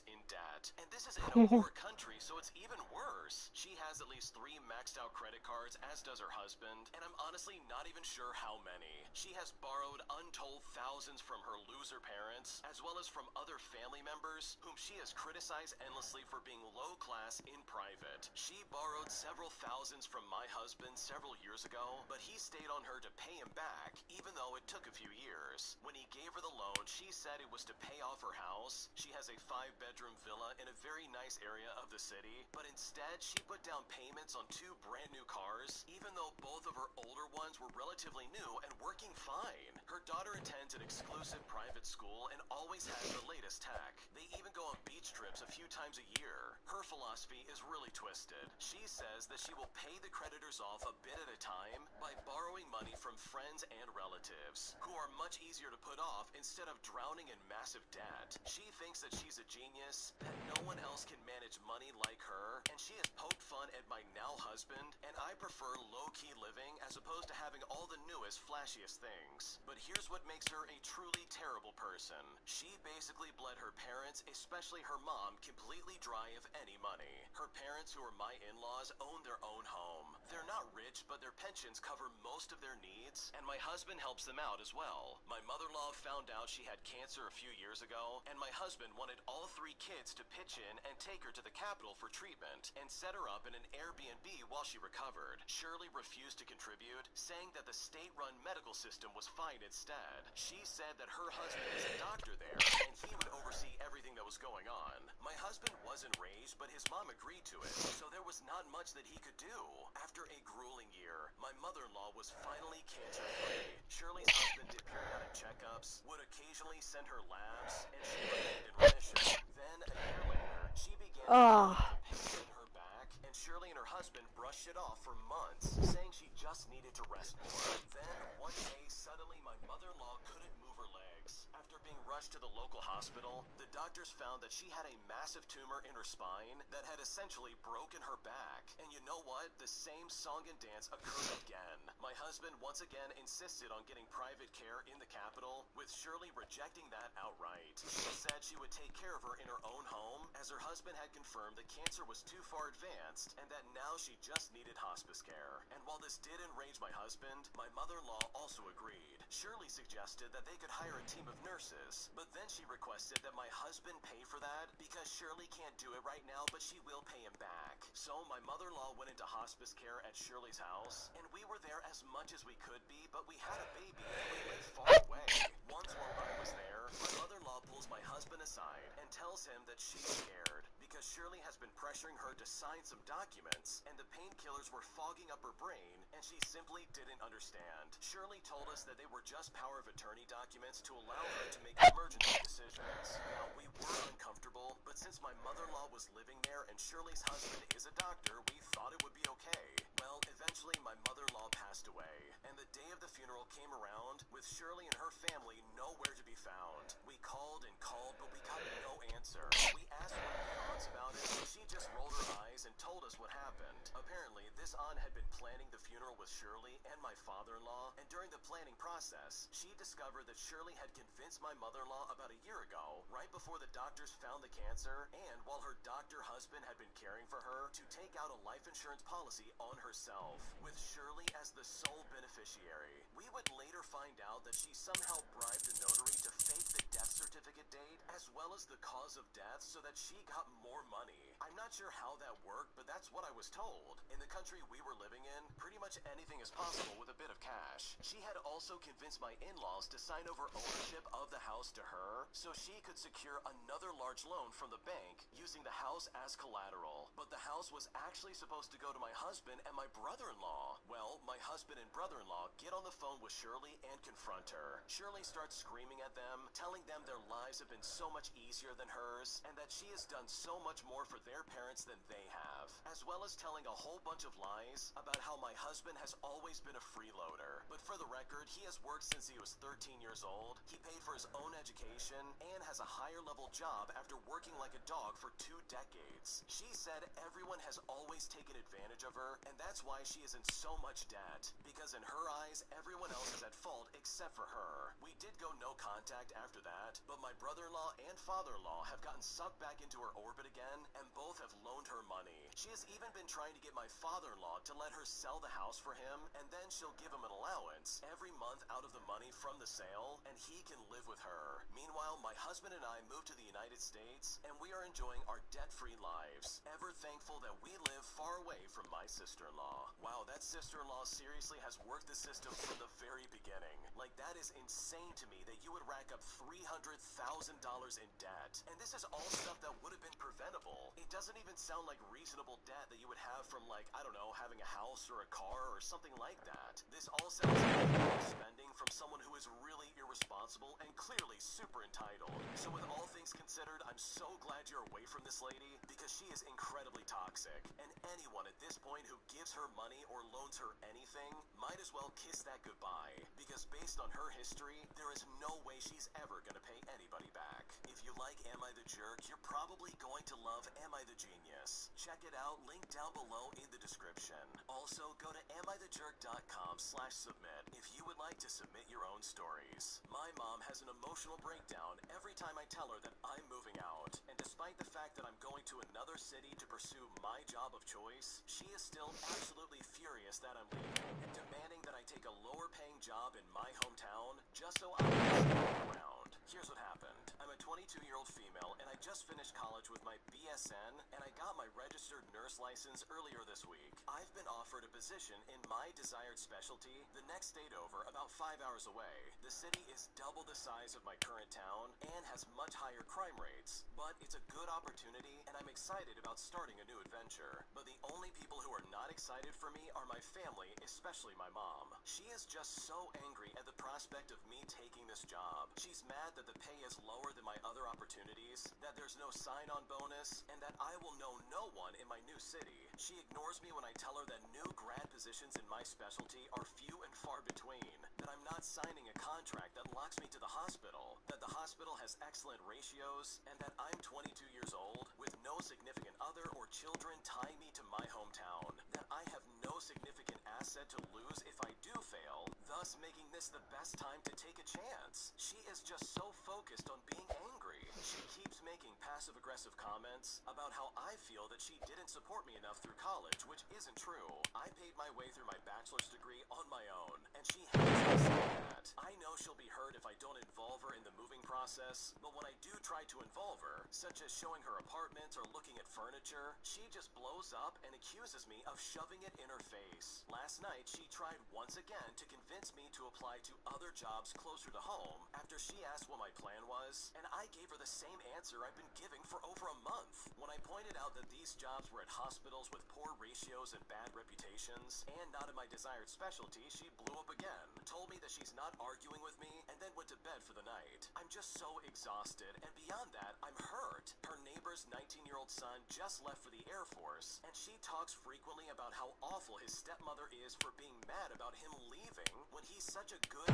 in debt. And this is in a poor country, so it's even worse. She has at least 3 maxed out credit cards, as does her husband, and I'm honestly not even sure how many. She has borrowed untold thousands from her loser parents, as well as from other family members, whom she has criticized endlessly for being low-class in private. She borrowed several thousands from my husband several years ago, but he stayed on her to pay him back, even though it took a few years. When he gave her the loan, she said it was to pay off her house. She has a 5-bedroom villa in a very nice area of the city, but instead she put down payments on 2 brand new cars, even though both of her older ones were relatively new and working fine. Her daughter attends an exclusive private school and always has the latest tech. They even go on beach trips a few times a year. Her philosophy is really twisted. She says that she will pay the creditors off a bit at a time by borrowing money from friends and relatives, who are much easier to put off instead of drowning in massive debt. She thinks that she's a genius, that no one else can manage money like her, and she has poked fun at my now husband, and I prefer low-key living as opposed to having all the newest, flashiest things. But here's what makes her a truly terrible person. She basically bled her parents, especially her mom, completely dry of any money. Her parents, who are my in-laws, own their own home. They're not rich, but their pensions cover most of their needs, and my husband helps them out as well. My mother-in-law found out she had cancer a few years ago, and my husband wanted all 3 kids to pitch in and take her to the capital for treatment and set her up in an Airbnb while she recovered. Shirley refused to contribute, saying that the state-run medical system was fine instead. She said that her husband is a doctor there, and he would oversee everything that was going on. My husband was enraged, but his mom agreed to it, so there was not much that he could do. After a grueling year, my mother-in-law was finally cancer-free. Shirley's husband did periodic checkups, would occasionally send her labs, and she remained in remission. Then, a year later, she began Ah. pain in her back, and Shirley and her husband brushed it off for months, saying she just needed to rest more. Then, one day, suddenly my mother-in-law couldn't move her legs. After being rushed to the local hospital, the doctors found that she had a massive tumor in her spine that had essentially broken her back. And you know what? The same song and dance occurred again. My husband once again insisted on getting private care in the capital, with Shirley rejecting that outright. She said she would take care of her in her own home, as her husband had confirmed the cancer was too far advanced and that now she just needed hospice care. And while this did enrage my husband, my mother-in-law also agreed. Shirley suggested that they could hire a team of nurses, but then she requested that my husband pay for that because Shirley can't do it right now, but she will pay him back. So my mother-in-law went into hospice care at Shirley's house, and we were there as much as we could be, but we had a baby and we lived far away. Once while I was there, my mother-in-law pulls my husband aside and tells him that she's scared because Shirley has been pressuring her to sign some documents, and the painkillers were fogging up her brain, and she simply didn't understand. Shirley told us that they were just power of attorney documents to allow her to make emergency decisions. Now, we were uncomfortable, but since my mother-in-law was living there and Shirley's husband is a doctor, we thought it would be okay. Well, eventually my mother-in-law passed away, and the day of the funeral came around with Shirley and her family nowhere to be found. We called and called, but we got no answer. We asked one of the aunts about it, and she just rolled her eyes and told us what happened. Apparently, this aunt had been planning the funeral with Shirley and my father-in-law, and during the planning process, she discovered that Shirley had convinced my mother-in-law about a year ago, right before the doctors found the cancer, and while her doctor husband had been caring for her, to take out a life insurance policy on herself, with Shirley as the sole beneficiary. We would later find out that she somehow bribed the notary to fake the death certificate date, as well as the cause of death, so that she got more money. I'm not sure how that worked, but that's what I was told. In the country we were living in, pretty much anything is possible with a bit of cash. She had also convinced my in-laws to sign over ownership of the house to her, so she could secure another large loan from the bank using the house as collateral. But the house was actually supposed to go to my husband and my brother-in-law. Well, my husband and brother-in-law get on the phone with Shirley and confront her. Shirley starts screaming at them, telling them their lives have been so much easier than hers, and that she has done so much more for their parents than they have, as well as telling a whole bunch of lies about how my husband has always been a freeloader. But for the record, he has worked since he was 13 years old, he paid for his own education, and has a higher level job after working like a dog for 2 decades. She said everyone has always taken advantage of her, and that's why she is in so much debt, because in her eyes, everyone else is at fault except for her. We did go no contact after that, but my brother-in-law and father-in-law have gotten sucked back into her orbit again, and both have loaned her money. She has even been trying to get my father-in-law to let her sell the house for him, and then she'll give him an allowance every month out of the money from the sale, and he can live with her. Meanwhile, my husband and I moved to the United States, and we are enjoying our debt-free lives, ever thankful that we live far away from my sister-in-law. Wow, that sister-in-law seriously has worked the system from the very beginning. Like, that is insane to me that you would rack up $300,000 in debt. And this is all stuff that would have been preventable. It doesn't even sound like reasonable debt that you would have from, like, I don't know, having a house or a car or something like that. This all sounds like spending from someone who is really irresponsible and clearly super entitled. So with all things considered, I'm so glad you're away from this lady, because she is incredibly toxic. And anyone at this point who gives her money or loans her anything might as well kiss that goodbye, because based on her history, there is no way she's ever gonna pay anybody back. If you like Am I the Jerk, you're probably going to love Am I the Genius. Check it out, link down below in the description. Also, go to amithejurk.com/submit if you would like to submit your own stories. My mom has an emotional breakdown every time I tell her that I'm moving out, and despite the fact that I'm going to another city to pursue my job of choice, she is still absolutely furious that I'm leaving, and demanding that I take a lower paying job in my hometown just so I can stay around. Here's what happened. I'm a 22-year-old female, and I just finished college with my BSN, and I got my registered nurse license earlier this week. I've been offered a position in my desired specialty the next state over, about 5 hours away. The city is double the size of my current town and has much higher crime rates, but it's a good opportunity, and I'm excited about starting a new adventure. But the only people who are not excited for me are my family, especially my mom. She is just so angry at the prospect of me taking this job. She's mad that the pay is lower than my other opportunities, that there's no sign-on bonus, and that I will know no one in my new city. She ignores me when I tell her that new grad positions in my specialty are few and far between, that I'm not signing a contract that locks me to the hospital, that the hospital has excellent ratios, and that I'm 22 years old with no significant other or children tying me to my hometown, that I have no significant asset to lose if I do fail, thus making this the best time to take a chance. She is just so focused on being angry. She keeps making passive-aggressive comments about how I feel that she didn't support me enough through college, which isn't true. I paid my way through my bachelor's degree on my own, and she hates me saying that. I know she'll be hurt if I don't involve her in the moving process, but when I do try to involve her, such as showing her apartment or looking at furniture, she just blows up and accuses me of shoving it in her face. Last night, she tried once again to convince me to apply to other jobs closer to home after she asked what my plan was, and I gave her the same answer I've been giving for over a month. When I pointed out that these jobs were at hospitals with poor ratios and bad reputations, and not in my desired specialty, she blew up again, told me that she's not arguing with me, and then went to bed for the night. I'm just so exhausted, and beyond that, I'm hurt. Her neighbor's 19-year-old son just left for the Air Force, and she talks frequently about how awful his stepmother is for being mad about him leaving when he's such a good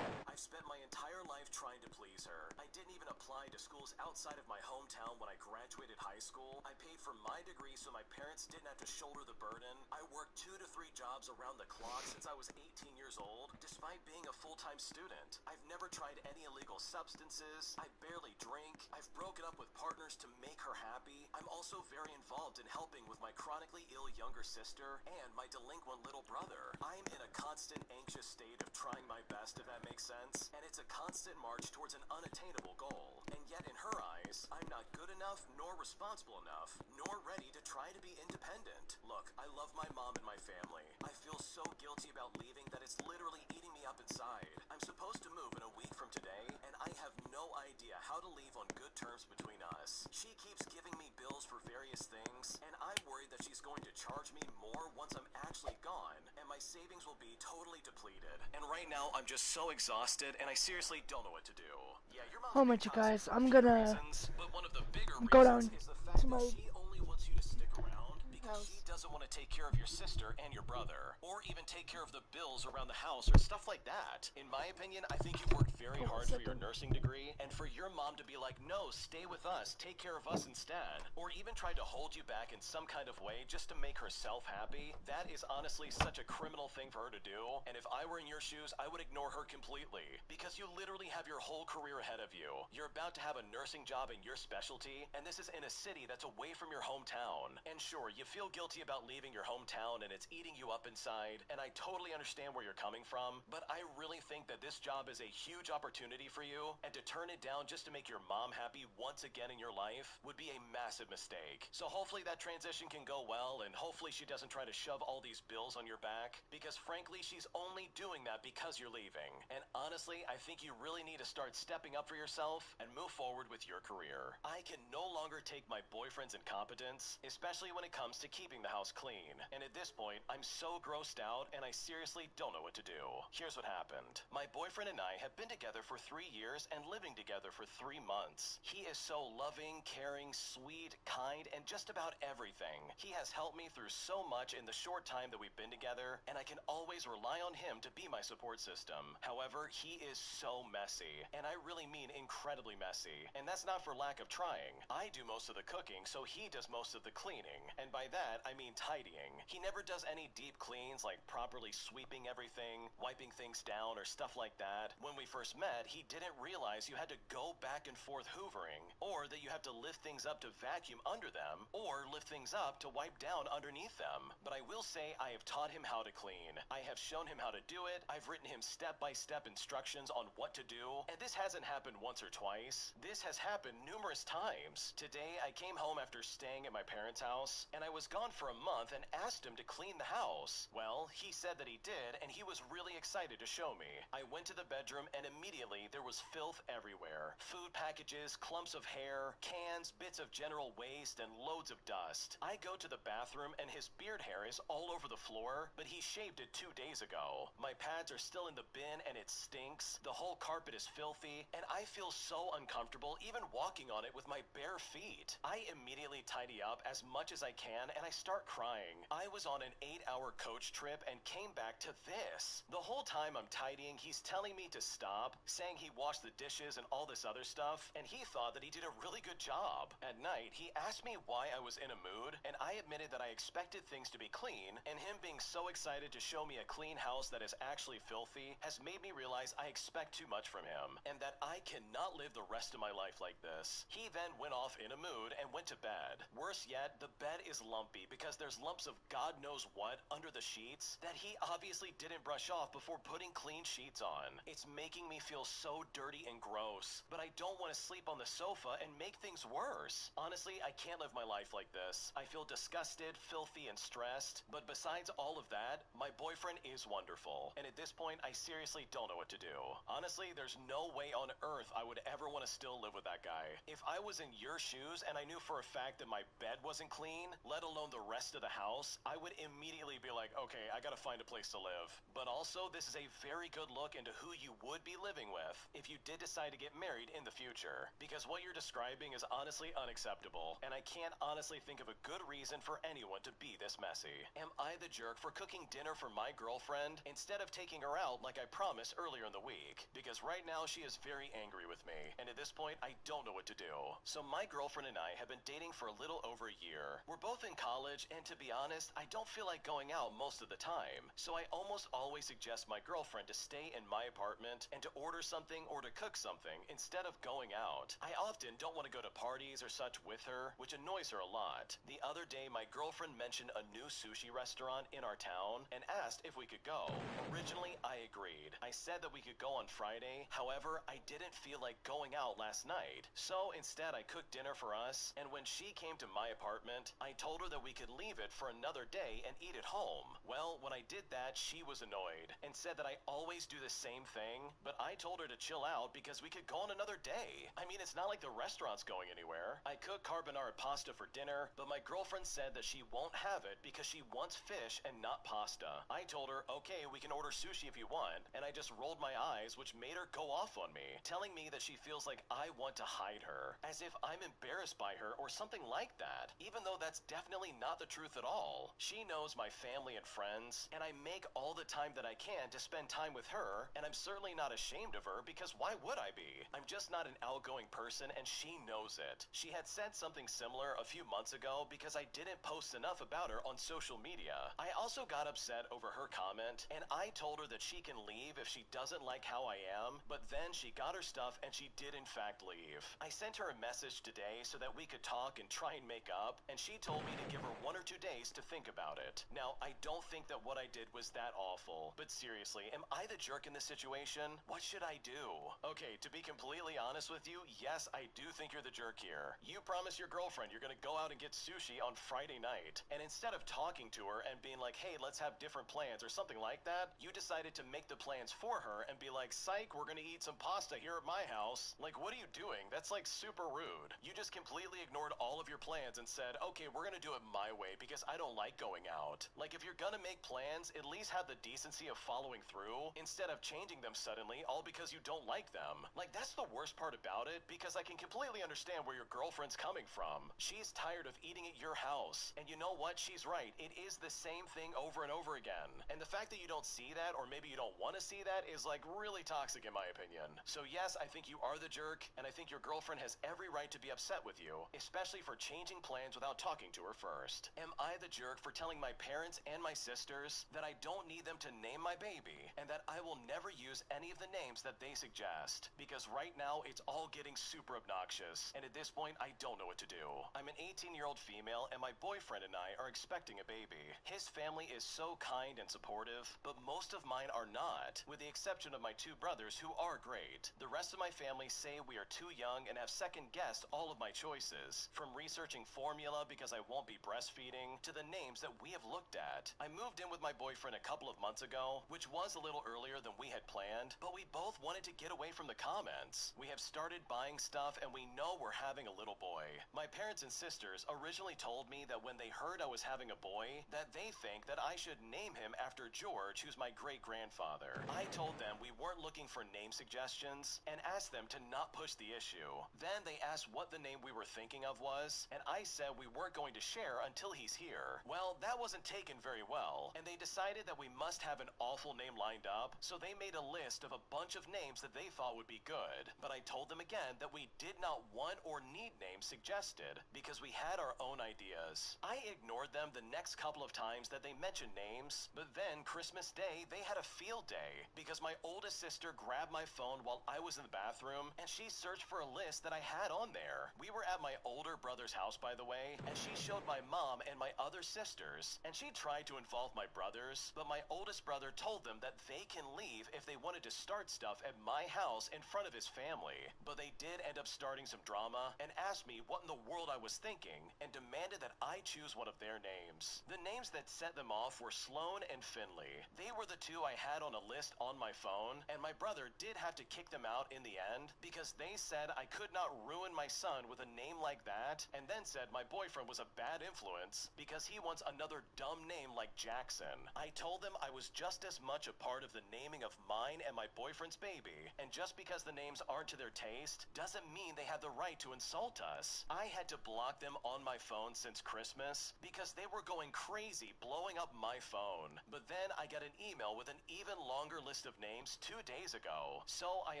I've spent my entire life trying to please her. I didn't even apply to schools outside of my hometown when I graduated high school. I paid for my degree so my parents didn't have to shoulder the burden. I worked 2 to 3 jobs around the clock since I was 18 years old, despite being a full-time student. I've never tried any illegal substances. I barely drink. I've broken up with partners to make her happy. I'm also very involved in helping with my chronically ill younger sister and my delinquent little brother. I'm in a constant anxious state of trying my best, if that makes sense, and it's a constant march towards an unattainable goal. And yet in her eyes, I'm not good enough, nor responsible enough, nor ready to try to be independent. Look, I love my mom and my family. I feel so guilty about leaving that it's literally eating me up inside. I'm supposed to move in a week from today, and I have no idea how to leave on good terms between us. She keeps giving me bills for various things, and I'm worried that she's going to charge me more once I'm actually gone, and my savings will be totally depleted. And right now, I'm just so exhausted, and I seriously don't know what to do. Yeah, your mom's Oh been my you toxic guys, for a I'm few gonna reasons, but one of the bigger go reasons down is the fact to that my she only wants you to stick around because she house. doesn't want to take care of your sister and your brother, or even take care of the bills around the house or stuff like that. In my opinion, I think you worked very hard for your nursing degree, and for your mom to be like, no, stay with us, take care of us instead, or even try to hold you back in some kind of way just to make herself happy, that is honestly such a criminal thing for her to do. And if I were in your shoes, I would ignore her completely, because you literally have your whole career ahead of you. You're about to have a nursing job in your specialty, and this is in a city that's away from your hometown. And sure, you feel guilty about leaving your hometown and it's eating you up inside, and I totally understand where you're coming from, but I really think that this job is a huge opportunity for you, and to turn it down just to make your mom happy once again in your life would be a massive mistake. So hopefully that transition can go well, and hopefully she doesn't try to shove all these bills on your back, because frankly, she's only doing that because you're leaving. And honestly, I think you really need to start stepping up for yourself and move forward with your career. I can no longer take my boyfriend's incompetence, especially when it comes to keeping the house clean. And at this point, I'm so grossed out and I seriously don't know what to do. Here's what happened. My boyfriend and I have been together for 3 years and living together for 3 months. He is so loving, caring, sweet, kind, and just about everything. He has helped me through so much in the short time that we've been together, and I can always rely on him to be my support system. However, he is so messy, and I really mean incredibly messy, and that's not for lack of trying. I do most of the cooking, so he does most of the cleaning, and by that, I mean tidying. He never does any deep cleans like properly sweeping everything, wiping things down, or stuff like that. When we first met, he didn't realize you had to go back and forth hoovering, or that you have to lift things up to vacuum under them, or lift things up to wipe down underneath them. But I will say I have taught him how to clean. I have shown him how to do it. I've written him step-by-step instructions on what to do, and this hasn't happened once or twice. This has happened numerous times. Today, I came home after staying at my parents' house, and I was gone for a month and asked him to clean the house. Well, he said that he did, and he was really excited to show me. I went to the bedroom, and immediately there was filth everywhere. Food packages, clumps of hair, cans, bits of general waste, and loads of dust. I go to the bathroom, and his beard hair is all over the floor, but he shaved it 2 days ago. My pads are still in the bin, and it stinks. The whole carpet is filthy, and I feel so uncomfortable even walking on it with my bare feet. I immediately tidy up as much as I can, and I start crying. I was on an 8-hour coach trip and came back to this. The whole time I'm tidying, he's telling me to stop, saying he washed the dishes and all this other stuff, and he thought that he did a really good job. At night, he asked me why I was in a mood, and I admitted that I expected things to be clean, and him being so excited to show me a clean house that is actually filthy has made me realize I expect too much from him, and that I cannot live the rest of my life like this. He then went off in a mood and went to bed. Worse yet, the bed is lumpy because there's lumps of God knows what under the sheets that he obviously didn't brush off before putting clean sheets on. It's making me feel so dirty and gross, but I don't want to sleep on the sofa and make things worse. Honestly, I can't live my life like this. I feel disgusted, filthy, and stressed, but besides all of that, my boyfriend is wonderful, and at this point, I seriously don't know what to do. Honestly, there's no way on earth I would ever want to still live with that guy. If I was in your shoes and I knew for a fact that my bed wasn't clean, let alone the rest of the house, I would immediately be like, okay, I gotta find a place to live. But also, this is a very good look into who you would be living with if you did decide to get married in the future. Because what you're describing is honestly unacceptable, and I can't honestly think of a good reason for anyone to be this messy. Am I the jerk for cooking dinner for my girlfriend instead of taking her out like I promised earlier in the week? Because right now she is very angry with me, and at this point I don't know what to do. So my girlfriend and I have been dating for a little over a year. We're both in college, and to be honest, I don't feel like going out most of the time. So I almost always suggest my girlfriend to stay in my apartment and to order something or to cook something instead of going out. I often don't want to go to parties or such with her, which annoys her a lot. The other day, my girlfriend mentioned a new sushi restaurant in our town and asked if we could go. Originally, I agreed. I said that we could go on Friday. However, I didn't feel like going out last night. So instead, I cooked dinner for us, and when she came to my apartment, I told her that we could leave it for another day and eat at home. Well, when I did that, she was annoyed and said that I always do the same thing, but I told her to chill out because we could go on another day. I mean, it's not like the restaurant's going anywhere. I cooked carbonara pasta for dinner, but my girlfriend said that she won't have it because she wants fish and not pasta. I told her, okay, we can order sushi if you want, and I just rolled my eyes, which made her go off on me, telling me that she feels like I want to hide her, as if I'm embarrassed by her or something like that, even though that's definitely not the truth at all. She knows my family and friends, and I make all the time that I can to spend time with her, and I'm certainly not ashamed of her because why would I be? I'm just not an outgoing person, and she knows it. She had said something similar a few months ago because I didn't post enough about her on social media. I also got upset over her comment, and I told her that she can leave if she doesn't like how I am, but then she got her stuff and she did in fact leave. I sent her a message today so that we could talk and try and make up, and she told me to give her 1 or 2 days to think about it. Now, I don't think that what I did was that awful, but seriously, am I the jerk in this situation? What should I do? Okay, to be completely honest with you, yes, I do think you're the jerk here. You promised your girlfriend you're gonna go out and get sushi on Friday night, and instead of talking to her and being like, hey, let's have different plans or something like that, you decided to make the plans for her and be like, psych, we're gonna eat some pasta here at my house. Like, what are you doing? That's like super rude. You just completely ignored all of your plans and said, okay, we're gonna do it my way because I don't like going out. Like, if you're gonna make plans, at least have the decency of following through instead of changing them suddenly all because you don't like them. Like, that's the worst part about it, because I can completely understand where your girlfriend's coming from. She's tired of eating at your house, and you know what? She's right. It is the same thing over and over again. And the fact that you don't see that, or maybe you don't want to see that, is like really toxic in my opinion. So yes, I think you are the jerk, and I think your girlfriend has every right to be upset with you, especially for changing plans without talking to her first. Am I the jerk for telling my parents and my sisters that I don't need them to name my baby, and that I will never use any of the names that they suggest? Because right now, it's all getting super obnoxious, and at this point, I don't know what to do. I'm an 18-year-old female, and my boyfriend and I are expecting a baby. His family is so kind and supportive, but most of mine are not, with the exception of my 2 brothers who are great. The rest of my family say we are too young and have second-guessed all of my choices, from researching formula because I won't be breastfeeding, to the names that we have looked at. I moved in with my boyfriend a couple of months ago, which was a little earlier than we had planned, but we both wanted to get away from the comments. We have started buying stuff, and we know we're having a little boy. My parents and sisters originally told me that when they heard I was having a boy, that they think that I should name him after George, who's my great-grandfather. I told them we weren't looking for name suggestions and asked them to not push the issue. Then they asked what the name we were thinking of was, and I said we weren't going to share until he's here. Well, that wasn't taken very well, and they decided that we must have an awful name lined up, so they made a list of a bunch of names that they thought would be good. But I told them again that we did not want or need names suggested because we had our own ideas. I ignored them the next couple of times that they mentioned names, but then Christmas Day, they had a field day because my oldest sister grabbed my phone while I was in the bathroom, and she searched for a list that I had on there. We were at my older brother's house, by the way, and she showed my mom and my other sisters, and she tried to involve my brothers, but my oldest brother told them that they can leave if they wanted to start stuff at my house in front of his family. But they did end up starting some drama and asked me what in the world I was thinking and demanded that I choose one of their names. The names that set them off were Sloan and Finley. They were the 2 I had on a list on my phone, and my brother did have to kick them out in the end because they said I could not ruin my son with a name like that, and then said my boyfriend was a bad influence because he wants another dumb name like Jackson. I told them I was just as much a part of the naming of mine and my boyfriend boyfriend's baby, and just because the names aren't to their taste doesn't mean they have the right to insult us. I had to block them on my phone since Christmas because they were going crazy blowing up my phone. But then I got an email with an even longer list of names 2 days ago, so I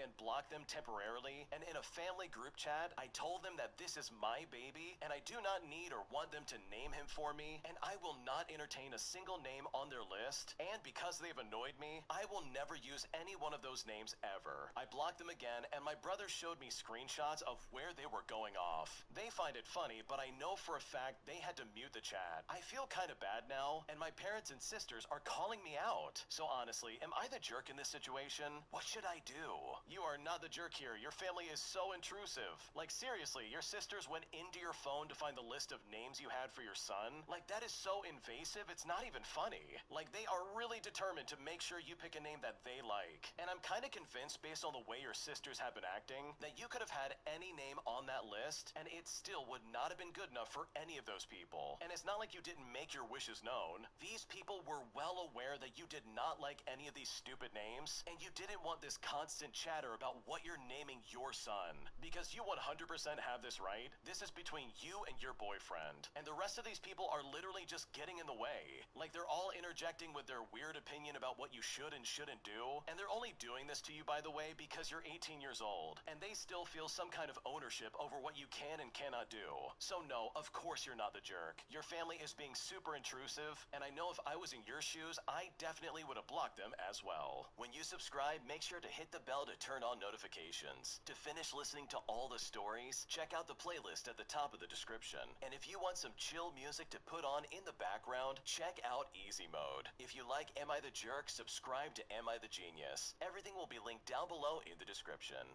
unblocked them temporarily, and in a family group chat, I told them that this is my baby and I do not need or want them to name him for me, and I will not entertain a single name on their list, and because they've annoyed me, I will never use any one of those names ever. I blocked them again, and my brother showed me screenshots of where they were going off. They find it funny, but I know for a fact they had to mute the chat. I feel kind of bad now, and my parents and sisters are calling me out. So honestly, am I the jerk in this situation? What should I do? You are not the jerk here. Your family is so intrusive. Like seriously, your sisters went into your phone to find the list of names you had for your son? Like that is so invasive, it's not even funny. Like they are really determined to make sure you pick a name that they like. And I'm kind of convinced based on the way your sisters have been acting that you could have had any name on that list and it still would not have been good enough for any of those people. And it's not like you didn't make your wishes known. These people were well aware that you did not like any of these stupid names and you didn't want this constant chatter about what you're naming your son. Because you 100% have this right. This is between you and your boyfriend. And the rest of these people are literally just getting in the way. Like they're all interjecting with their weird opinion about what you should and shouldn't do. And they're only doing this to you, by the way, because you're 18 years old. And they still feel some kind of ownership over what you can and cannot do. So no, of course you're not the jerk. Your family is being super intrusive. And I know if I was in your shoes, I definitely would have blocked them as well. When you subscribe, make sure to hit the bell to turn on notifications. To finish listening to all the stories, check out the playlist at the top of the description. And if you want some chill music to put on in the background, check out Easy Mode. If you like Am I the Jerk, subscribe to Am I the Genius. Everything will be linked down below in the description.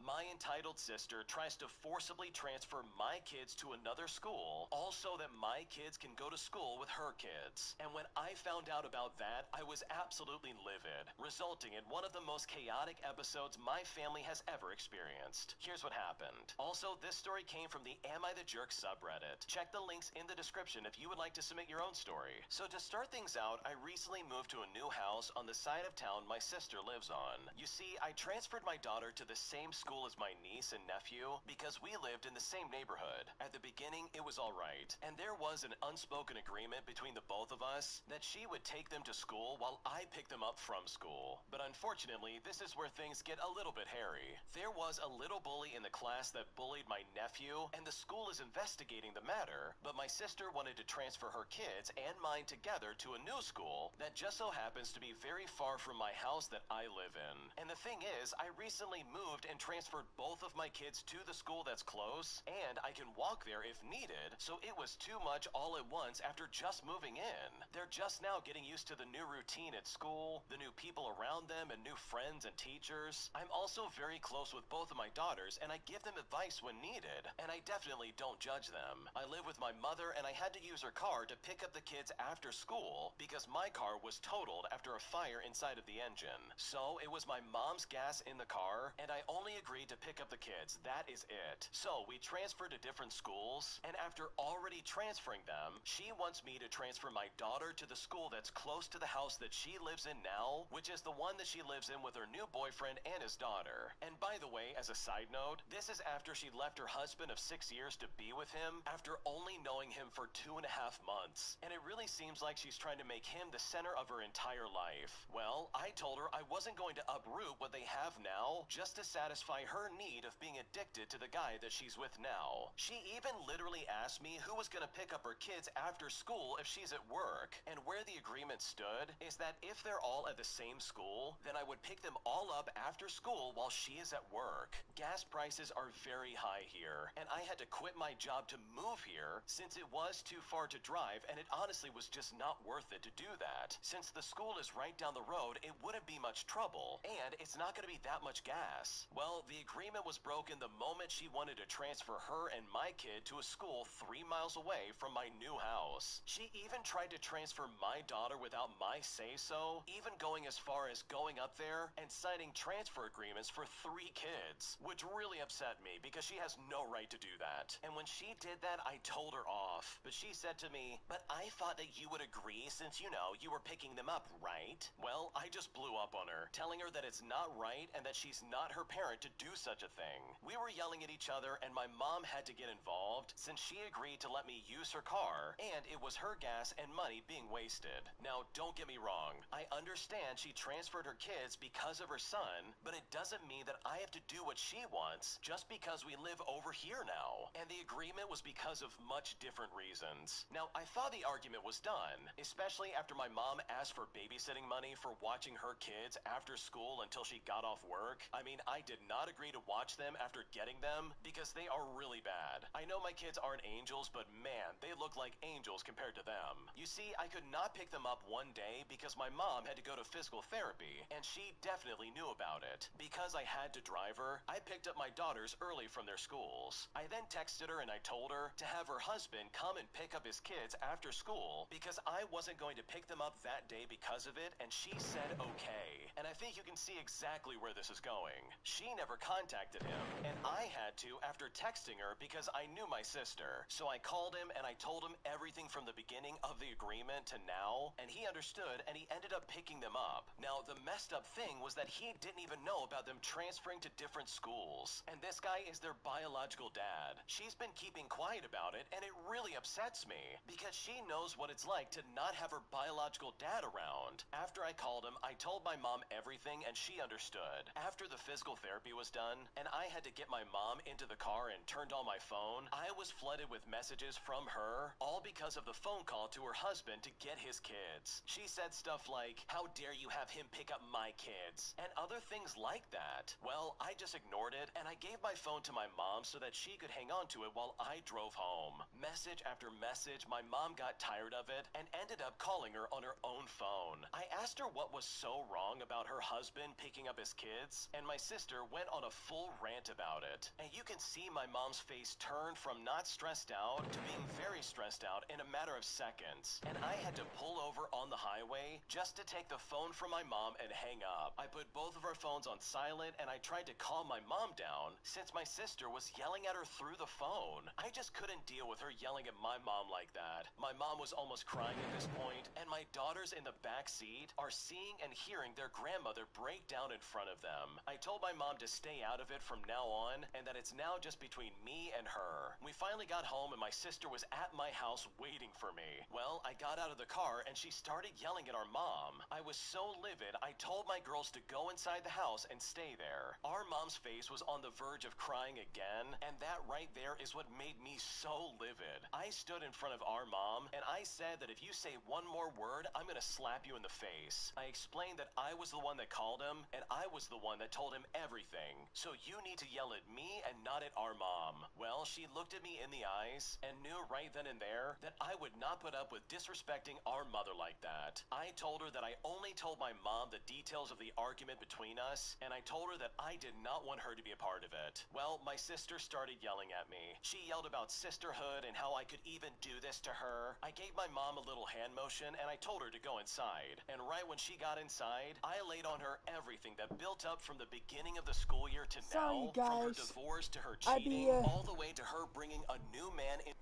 My entitled sister tries to forcibly transfer my kids to another school, all so that my kids can go to school with her kids. And when I found out about that, I was absolutely livid, resulting in one of the most chaotic episodes my family has ever experienced. Here's what happened. Also, this story came from the Am I the Jerk subreddit. Check the links in the description if you would like to submit your own story. So to start things out, I recently moved to a new house on the side of town my sister lives on. You see, I transferred my daughter to the same school as my niece and nephew because we lived in the same neighborhood. At the beginning, it was all right, and there was an unspoken agreement between the both of us that she would take them to school while I picked them up from school. But unfortunately, this is where things get a little bit hairy. There was a little bully in the class that bullied my nephew, and the school is investigating the matter, but my sister wanted to transfer her kids and mine together to a new school that just so happens to be very far from my house that I live in. And the thing is, I recently moved and transferred both of my kids to the school that's close, and I can walk there if needed, so it was too much all at once after just moving in. They're just now getting used to the new routine at school, the new people around them, and new friends and teachers. I'm also very close with both of my daughters, and I give them advice when needed, and I definitely don't judge them. I live with my mother, and I had to use her car to pick up the kids after school because my car was totaled after a fire inside of the engine. So it was my mom's gas in the car, and I only agreed to pick up the kids. That is it. So we transferred to different schools, and after already transferring them, she wants me to transfer my daughter to the school that's close to the house that she lives in now, which is the one that she lives in with her new boyfriend and his daughter. And by the way, as a side note, this is after she left her husband of 6 years to be with him after only knowing him for 2.5 months. And it really seems like she's trying to make him the center of her entire life. Well, I told her I wasn't going to uproot what they have now just to satisfy her need of being addicted to the guy that she's with now. She even literally asked me who was going to pick up her kids after school if she's at work, and where the agreement stood is that if they're all at the same school, then I would pick them all up after school while she is at work. Gas prices are very high here, and I had to quit my job to move here since it was too far to drive, and it honestly was just not worth it to do that. Since the school is right down the road, it wouldn't be much trouble, and it's not going to be that much gas. Well, The agreement was broken the moment she wanted to transfer her and my kid to a school 3 miles away from my new house. She even tried to transfer my daughter without my say-so, even going as far as going up there and signing transfer agreements for 3 kids, which really upset me because she has no right to do that. And when she did that, I told her off. But she said to me, "But I thought that you would agree since, you know, you were picking them up, right?" Well, I just blew up on her, telling her that it's not right and that she's not her parent to do such a thing. We were yelling at each other and my mom had to get involved since she agreed to let me use her car and it was her gas and money being wasted. Now, don't get me wrong. I understand she transferred her kids because of her son, but it doesn't mean that I have to do what she wants just because we live over here now. And the agreement was because of much different reasons. Now, I thought the argument was done, especially after my mom asked for babysitting money for watching her kids after school until she got off work. I mean, I did not agree to watch them after getting them because they are really bad. I know my kids aren't angels, but man, they look like angels compared to them. You see, I could not pick them up one day because my mom had to go to physical therapy, and she definitely knew about it. Because I had to drive her, I picked up my daughters early from their schools. I then texted her and I told her to have her husband come and pick up his kids after school because I wasn't going to pick them up that day because of it, and she said okay. And I think you can see exactly where this is going. She never contacted him, and I had to after texting her because I knew my sister. So I called him and I told him everything from the beginning of the agreement to now, and he understood and he ended up picking them up. Now, the messed up thing was that he didn't even know about them transferring to different schools, and this guy is their biological dad. She's been keeping quiet about it, and it really upsets me because she knows what it's like to not have her biological dad around. After I called him, I told my mom everything and she understood. After the physical therapy was done and I had to get my mom into the car and turned on my phone, I was flooded with messages from her, all because of the phone call to her husband to get his kids. She said stuff like, "How dare you have him pick up my kids?" and other things like that. Well, I just ignored it and I gave my phone to my mom so that she could hang on to it while I drove home. Message after message, my mom got tired of it and ended up calling her on her own phone. I asked her what was so wrong about her husband picking up his kids, and my sister went on a full rant about it. And you can see my mom's face turn from not stressed out to being very stressed out in a matter of seconds. And I had to pull over on the highway just to take the phone from my mom and hang up. I put both of our phones on silent and I tried to calm my mom down since my sister was yelling at her through the phone. I just couldn't deal with her yelling at my mom like that. My mom was almost crying at this point, and my daughters in the back seat are seeing and hearing their grandmother break down in front of them. I told my mom to stay out of it from now on and that it's now just between me and her. We finally got home and my sister was at my house waiting for me. Well, I got out of the car and she started yelling at our mom. I was so livid, I told my girls to go inside the house and stay there. Our mom's face was on the verge of crying again, and that right there is what made me so livid. I stood in front of our mom and I said that if you say one more word, I'm gonna slap you in the face. I explained that I was the one that called him and I was the one that told him everything. So you need to yell at me and not at our mom. Well, she looked at me in the eyes and knew right then and there that I would not put up with disrespecting our mother like that. I told her that I only told my mom the details of the argument between us, and I told her that I did not want her to be a part of it. Well, my sister started yelling at me. She yelled about sisterhood and how I could even do this to her. I gave my mom a little hand motion and I told her to go inside. And right when she got inside, I laid on her everything that built up from the beginning of the school year to Sorry, now, from her guys. divorce to her I cheating, be all the way to her bringing a new man in.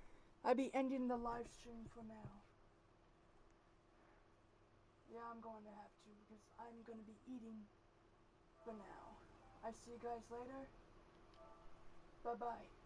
I be ending the live stream for now. Yeah, I'm going to have to because I'm going to be eating for now. I see you guys later. Bye-bye.